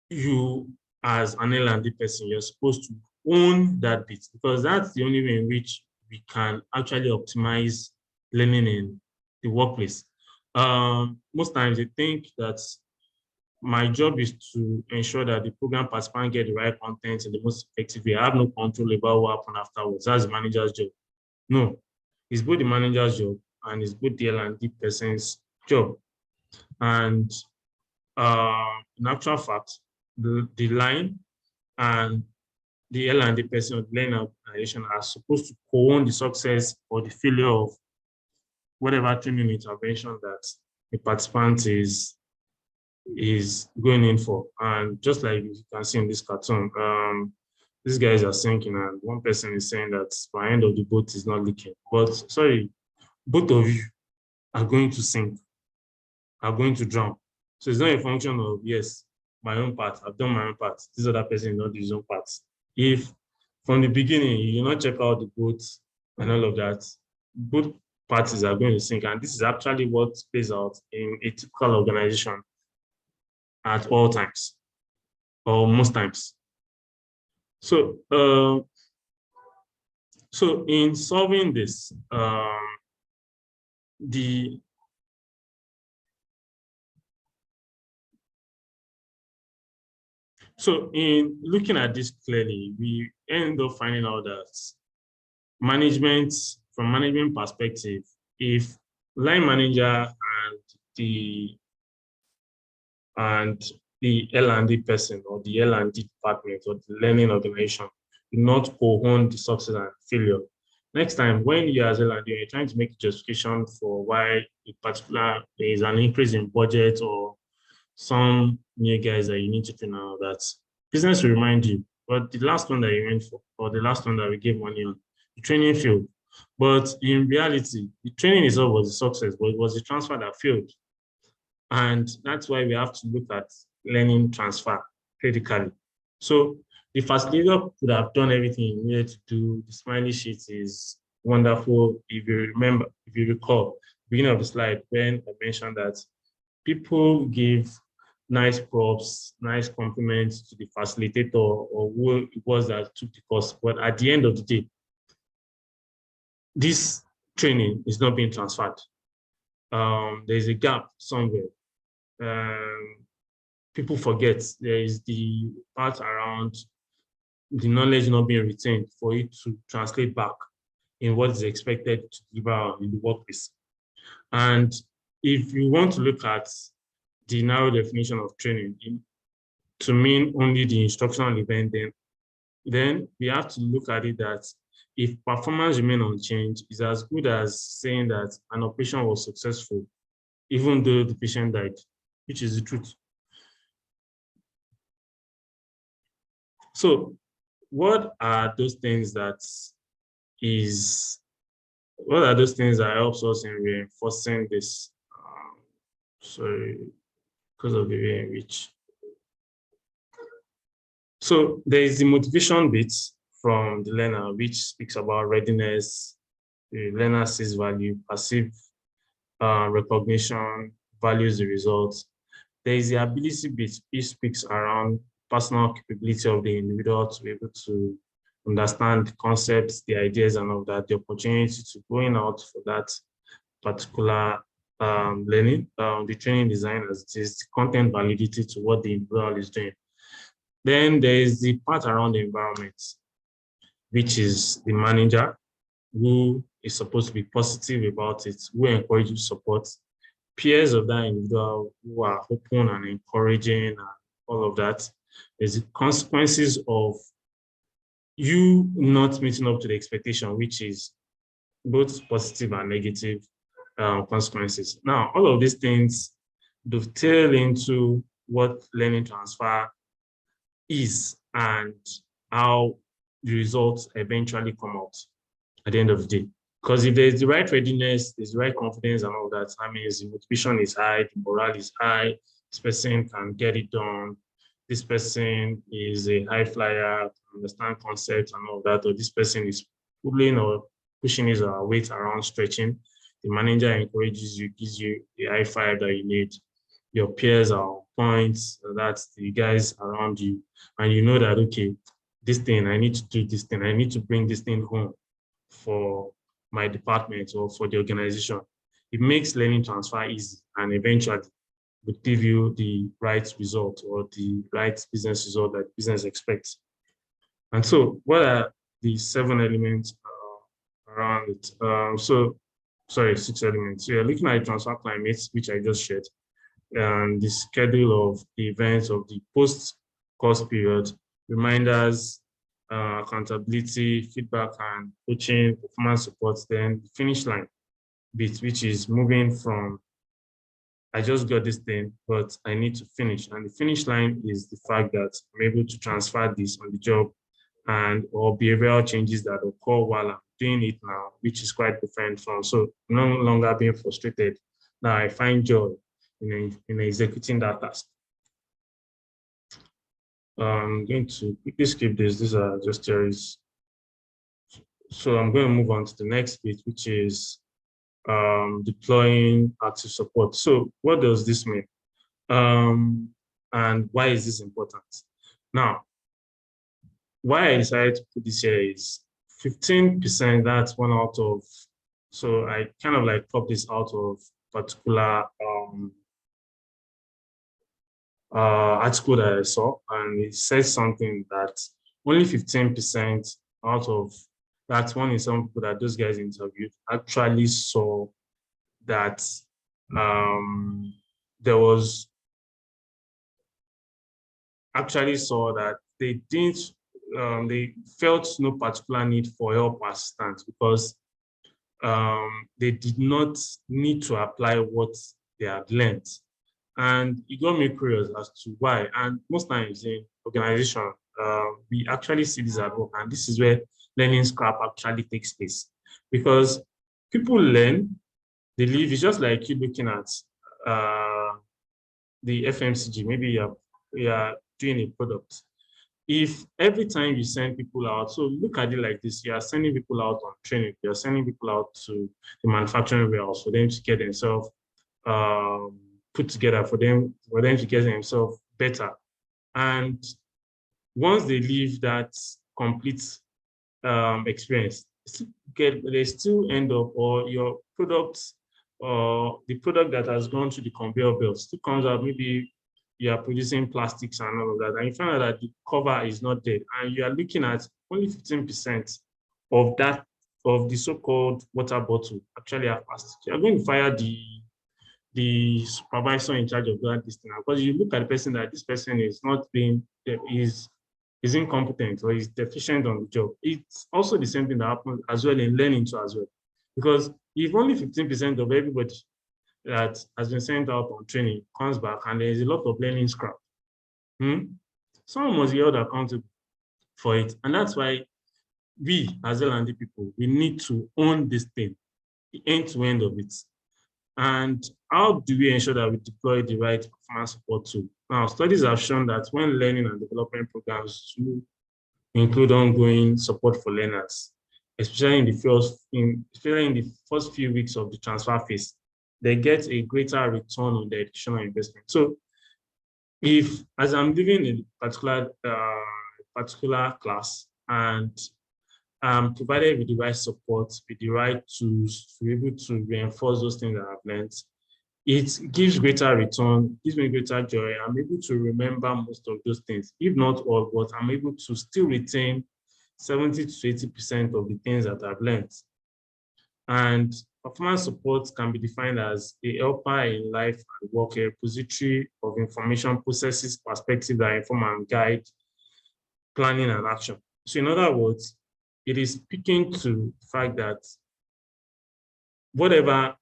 you, as an L&D person, you're supposed to own that bit, because that's the only way in which we can actually optimize learning in the workplace. Most times they think that my job is to ensure that the program participants get the right content in the most effective way. I have no control about what happens afterwards. That's the manager's job. No, it's both the manager's job and it's both the L&D person's job. And in actual fact, the line and the L&D person of the learning organization are supposed to co-own the success or the failure of whatever training intervention that the participant is going in for. And just like you can see in this cartoon, these guys are sinking, and one person is saying that my end of the boat is not leaking. But sorry, both of you are going to sink, are going to drown. So it's not a function of, yes, my own part, I've done my own part, this other person not do his own part. If from the beginning you not check out the boat and all of that, both parties are going to sink. And this is actually what plays out in a typical organization at all times, or most times. So, so in solving this, so in looking at this clearly, we end up finding out that from management perspective, if line manager and the L&D person or the L&D department or the learning organization do not co-own the success and failure, next time when you as L&D you're trying to make a justification for why a particular there is an increase in budget or some new guys that you need to train out, that business will remind you, but the last one that you went for, or the last one that we gave money on, the training field, But in reality, the training itself was a success, but it was the transfer that failed. And that's why we have to look at learning transfer critically. So the facilitator could have done everything he needed to do. The smiley sheet is wonderful. If you remember, if you recall, beginning of the slide, when I mentioned that people give nice props, nice compliments to the facilitator or who it was that took the course. But at the end of the day, this training is not being transferred. There's a gap somewhere. People forget there is the part around the knowledge not being retained for it to translate back in what is expected to deliver in the workplace. And if you want to look at the narrow definition of training to mean only the instructional event, then we have to look at it that if performance remain unchanged, it's as good as saying that an operation was successful, even though the patient died, which is the truth. So what are those things that helps us in reinforcing this? Sorry, because of the way in which. So there is the motivation bit from the learner, which speaks about readiness. The learner sees value, perceive recognition, values the results. There is the ability bit, which speaks around personal capability of the individual to be able to understand the concepts, the ideas, and all that, the opportunity to going out for that particular learning, the training design as it is, the content validity to what the individual is doing. Then there is the part around the environment, which is the manager who is supposed to be positive about it, who encourages support, peers of that individual who are open and encouraging and all of that. There's the consequences of you not meeting up to the expectation, which is both positive and negative consequences. Now, all of these things dovetail into what learning transfer is and how the results eventually come out at the end of the day. Because if there's the right readiness, there's the right confidence and all that, that means the motivation is high, the morale is high, this person can get it done, this person is a high flyer, understand concepts and all that, or this person is pulling or pushing his weight around stretching. The manager encourages you, gives you the high five that you need. Your peers are on point, that's the guys around you. And you know that, okay, this thing, I need to do this thing, I need to bring this thing home for my department or for the organization. It makes learning transfer easy and eventually would give you the right result or the right business result that business expects. And so what are the 7 elements around it? 6 elements. So you're looking at the transfer climates, which I just shared, and the schedule of the events of the post-course period, reminders, accountability, feedback, and coaching, performance support, then the finish line bit, which is moving from, I just got this thing, but I need to finish. And the finish line is the fact that I'm able to transfer this on the job and or behavioral changes that occur while I'm doing it now, which is quite different from, so no longer being frustrated. Now I find joy in executing that task. I'm going to quickly skip this. These are just theories. So I'm going to move on to the next bit, which is deploying active support. So what does this mean? And why is this important? Now, why I decided to put this here is 15%, that's one out of, so I kind of like pop this out of particular article that I saw, and it says something that only 15% out of that 1 in 7 people that those guys interviewed actually saw that they didn't, they felt no particular need for help or assistance because they did not need to apply what they had learned. And it got me curious as to why. And most times in organization, we actually see this at work, and this is where learning scrap actually takes place. because people learn, they live. It's just like you looking at the FMCG. Maybe you are doing a product. If every time you send people out, so look at it like this, you are sending people out on training, you're sending people out to the manufacturing warehouse for them to get themselves put together, for them to get themselves better. And once they leave that complete experience, they still end up, or your product, or the product that has gone through the conveyor belt still comes out. Maybe you are producing plastics and all of that, and you find out that the cover is not there, and you are looking at only 15% of that, of the so-called water bottle actually have plastic. You're going to fire the supervisor in charge of that this thing, because you look at the person that this person is not being, is incompetent or is deficient on the job. It's also the same thing that happens as well in learning too as well. Because if only 15% of everybody that has been sent out on training comes back and there is a lot of learning scrap, someone must be held accountable for it. And that's why we as L&D people, we need to own this thing, the end-to-end of it. And how do we ensure that we deploy the right performance support tool? Now, studies have shown that when learning and development programs include ongoing support for learners, especially in the first few weeks of the transfer phase, they get a greater return on their additional investment. So, if as I'm living in a particular class and I'm provided with the right support, with the right tools to be able to reinforce those things that I've learned, it gives greater return, gives me greater joy. I'm able to remember most of those things, if not all, but I'm able to still retain 70 to 80% of the things that I've learned. And performance support can be defined as a helper in life and work, a repository of information, processes, perspectives that inform and guide planning and action. So in other words, it is speaking to the fact that whatever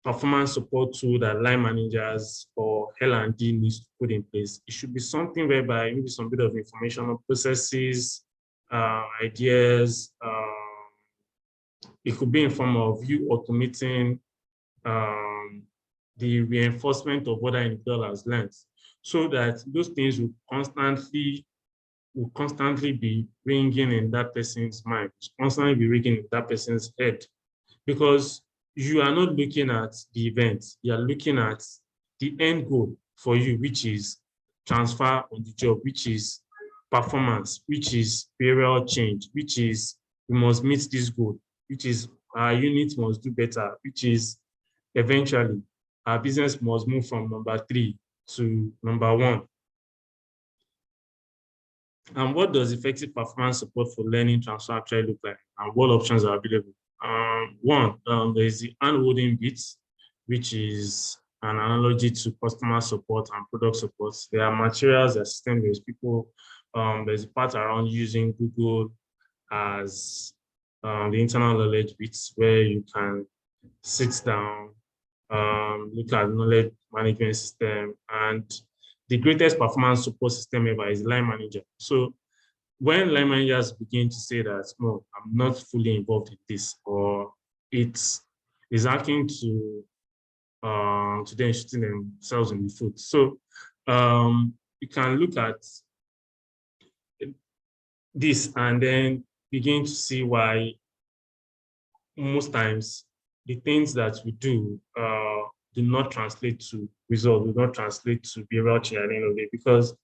performance support tool that line managers or L&D needs to put in place, it should be something whereby maybe some bit of information on processes, ideas. It could be in form of you automating the reinforcement of what an individual has learned, so that those things will constantly be ringing in that person's mind, constantly be ringing in that person's head, because you are not looking at the event, you are looking at the end goal for you, which is transfer on the job, which is performance, which is behavioral change, which is we must meet this goal, which is our unit must do better, which is eventually our business must move from number 3 to number 1. And what does effective performance support for learning transfer actually look like, and what options are available? One, there is the hand-holding bit, which is an analogy to customer support and product support. There are materials that system-based people. There's a part around using Google as the internal knowledge bits, where you can sit down, look at knowledge management system, and the greatest performance support system ever is line manager. So when line managers begin to say that, no, I'm not fully involved in this, or it is acting to them shooting themselves in the foot. So you can look at this and then begin to see why most times the things that we do not translate to results, do not translate to behavioral change at the end of the day, because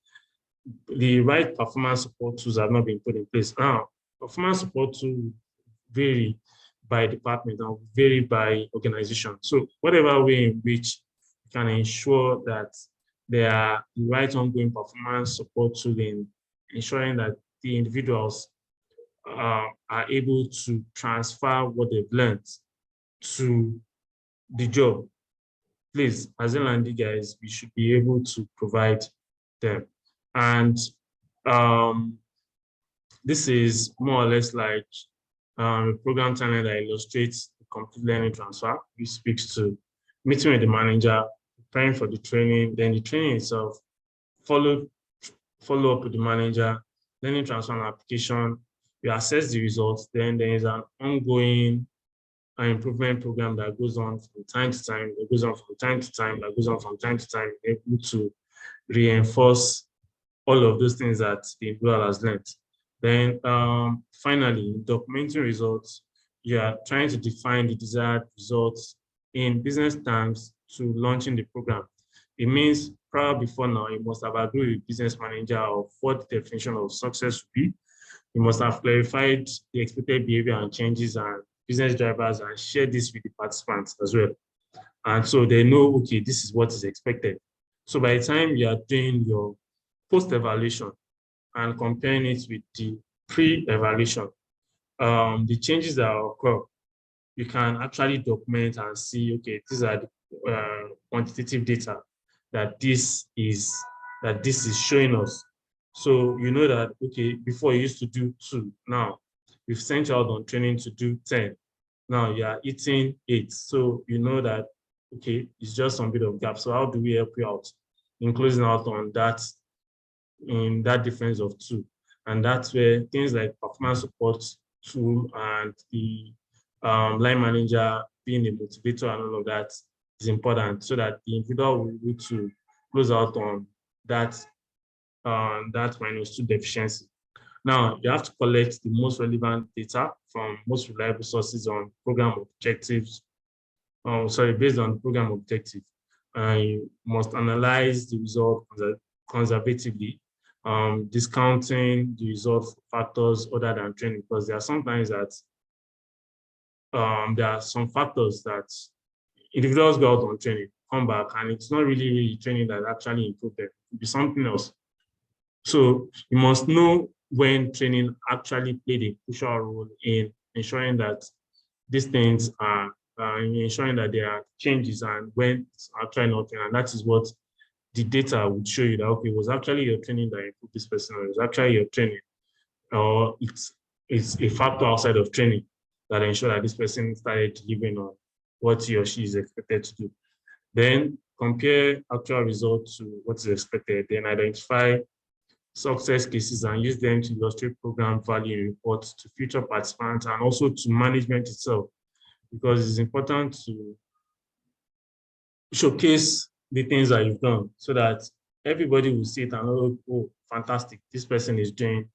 the right performance support tools have not been put in place. Now, performance support tools vary by department and vary by organization. So whatever way in which you can ensure that there are the right ongoing performance support tools in ensuring that the individuals are able to transfer what they've learned to the job. Please, as L&D guys, we should be able to provide them. And this is more or less like a program channel that illustrates the complete learning transfer, which speaks to meeting with the manager, preparing for the training, then the training itself, follow up with the manager, learning transfer and application, you assess the results, then there is an ongoing improvement program that goes on from time to time, that goes on from time to time, that goes on from time to time, able to reinforce all of those things that the individual has learned. Then finally, documenting results, you are trying to define the desired results in business terms to launching the program. It means prior before now, you must have agreed with business manager of what the definition of success would be. You must have clarified the expected behavior and changes and business drivers and share this with the participants as well. And so they know, okay, this is what is expected. So by the time you are doing your post-evaluation and comparing it with the pre-evaluation, the changes that occur, you can actually document and see, okay, these are the quantitative data that this is showing us. So you know that, okay, before you used to do 2, now you've sent out on training to do 10. Now you are eating 8. So you know that, okay, it's just some bit of gap. So how do we help you out in closing out on that, in that difference of 2? And that's where things like performance support tool and the line manager being a motivator and all of that is important, so that the individual will be able to close out on that -2 deficiency. Now, you have to collect the most relevant data from most reliable sources on program objectives. Based on the program objective. You must analyze the result conservatively, discounting the result factors other than training, because there are sometimes that there are some factors that individuals go out on training, come back, and it's not really training that actually improved them. It could be something else. So you must know when training actually played a crucial role in ensuring that these things are ensuring that there are changes, and when it's actually not, and that is what the data would show you, that okay, it was actually your training that improved this person, or it was actually your training, or it's a factor outside of training that ensure that this person started delivering on what he or she is expected to do. Then compare actual results to what is expected, then identify success cases and use them to illustrate program value reports to future participants and also to management itself, because it's important to showcase the things that you've done so that everybody will see it and know, oh, fantastic, this person is doing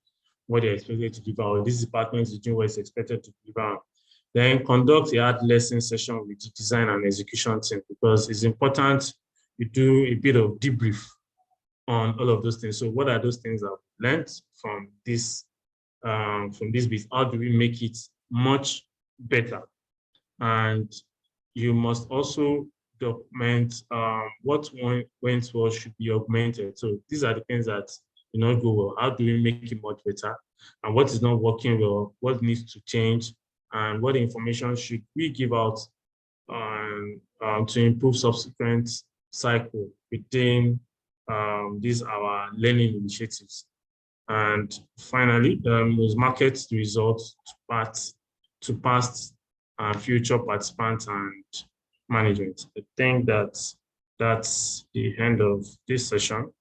what they're expected to deliver, or this department is doing what it's expected to deliver. Then conduct a hard lesson session with the design and execution team, because it's important you do a bit of debrief on all of those things. So what are those things I've learned from this bit? How do we make it much better? And you must also document what went well should be augmented. So these are the things that do not go well. How do we make it much better? And what is not working well? What needs to change? And what information should we give out to improve subsequent cycle within these our learning initiatives? And finally, was market the results to past future participants and management. I think that's the end of this session.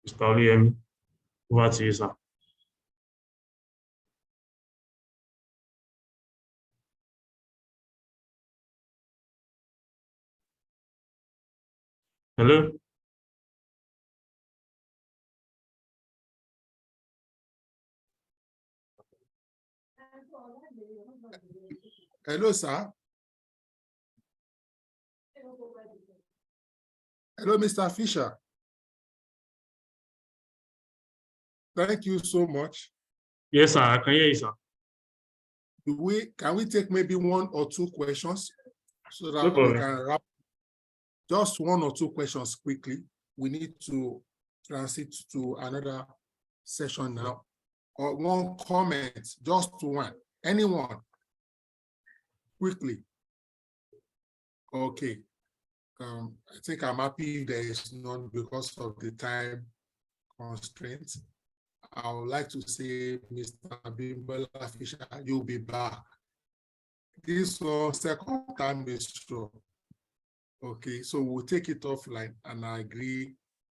Mr. Oluyemi, over to you, sir. Hello? Hello, sir. Hello, Mr. Fisher. Thank you so much. Yes, sir. I can hear you, sir. Can we take maybe 1 or 2 questions so that No we can wrap? Just 1 or 2 questions quickly. We need to transit to another session now. Or 1 comment, just 1. Anyone? Quickly. Okay. I think I'm happy there is none because of the time constraints. I would like to say, Mr. Bimbola Fisher, you'll be back. This was second time is true. Okay, so we'll take it offline and I agree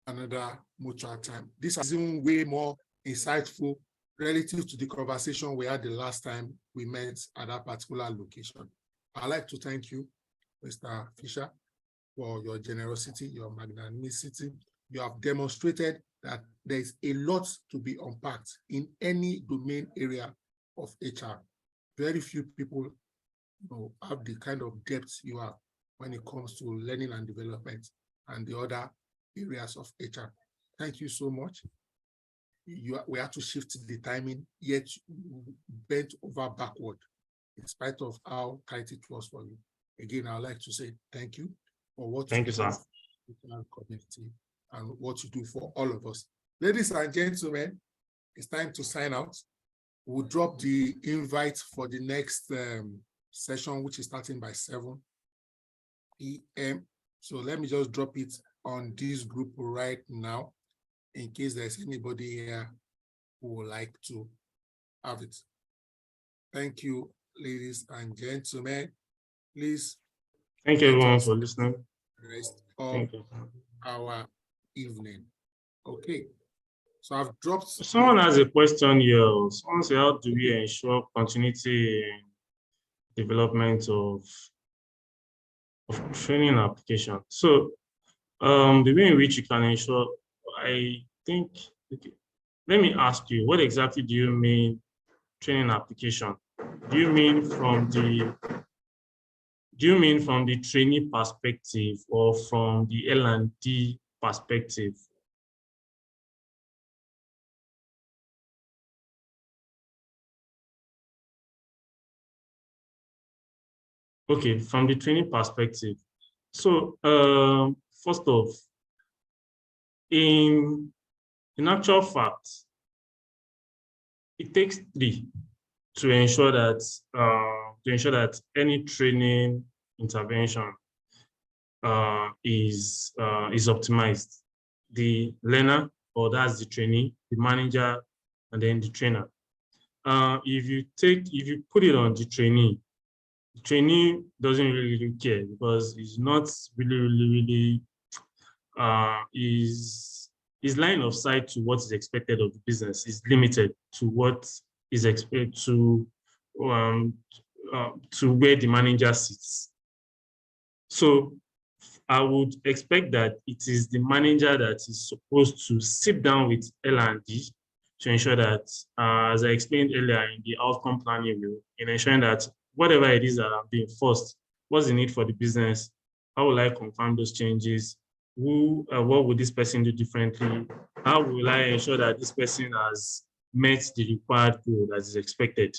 another mutual time. This is even way more insightful relative to the conversation we had the last time we met at that particular location. I'd like to thank you, Mr. Fisher, for your generosity, your magnanimity. You have demonstrated that there's a lot to be unpacked in any domain area of HR. Very few people have the kind of depth you have when it comes to learning and development and the other areas of HR. Thank you so much. We have to shift the timing, yet bent over backward, in spite of how tight it was for you. Again, I'd like to say thank you for what you do for the community and what you do for all of us. Ladies and gentlemen, it's time to sign out. We'll drop the invite for the next session, which is starting by 7 p.m. So let me just drop it on this group right now, in case there's anybody here who would like to have it. Thank you, ladies and gentlemen. Please. Thank you everyone for listening. Rest of our evening. Okay. So I've dropped. Someone has a question here. Someone said, how do we ensure continuity in development of training application? So the way in which you can ensure, I think, okay, let me ask you, what exactly do you mean training application? Do you mean from the trainee perspective or from the L&D perspective? Okay, from the trainee perspective. So first off, in actual fact, it takes 3 to ensure that any training intervention is optimized. The learner, or that's the trainee, the manager, and then the trainer. If you put it on the trainee doesn't really care, because he's not really his line of sight to what is expected of the business is limited to what is expected to where the manager sits. So I would expect that it is the manager that is supposed to sit down with L&D to ensure that, as I explained earlier in the outcome planning review, in ensuring that whatever it is that I'm doing, first, what's the need for the business? How will I confirm those changes? What would this person do differently? How will I ensure that this person has met the required goal that is expected?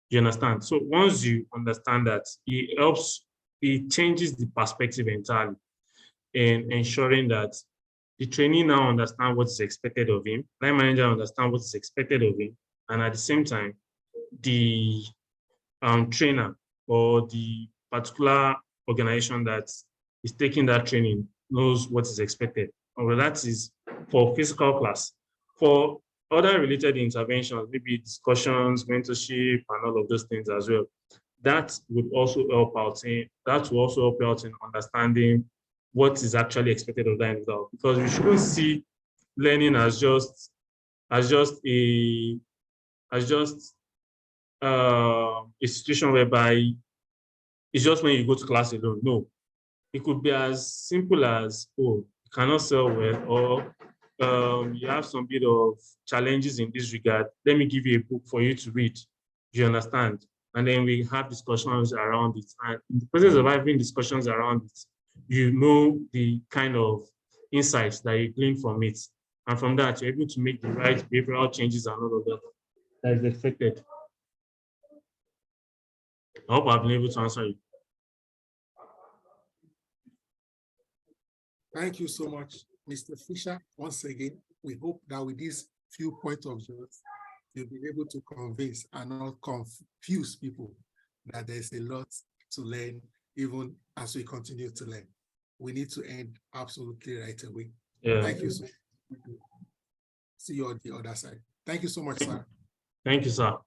You understand? So once you understand that, it changes the perspective entirely in ensuring that the trainee now understands what is expected of him, line manager understands what is expected of him, and at the same time, the trainer or the particular organization that is taking that training knows what is expected. Or that is for physical class. For other related interventions, maybe discussions, mentorship, and all of those things as well, that would also help out in understanding what is actually expected of that individual. Because we shouldn't see learning as just a situation whereby it's just when you go to class alone. No, it could be as simple as, oh, you cannot sell well, or you have some bit of challenges in this regard. Let me give you a book for you to read. Do you understand? And then we have discussions around it. And in the process of having discussions around it, you know the kind of insights that you glean from it. And from that, you're able to make the right behavioral changes and all of that is expected. I hope I've been able to answer you. Thank you so much, Mr. Fisher. Once again, we hope that with these few points of yours, you'll be able to convince and not confuse people that there's a lot to learn, even as we continue to learn. We need to end absolutely right away. Yeah. Thank you so much. See you on the other side. Thank you so much, sir. Thank you, sir.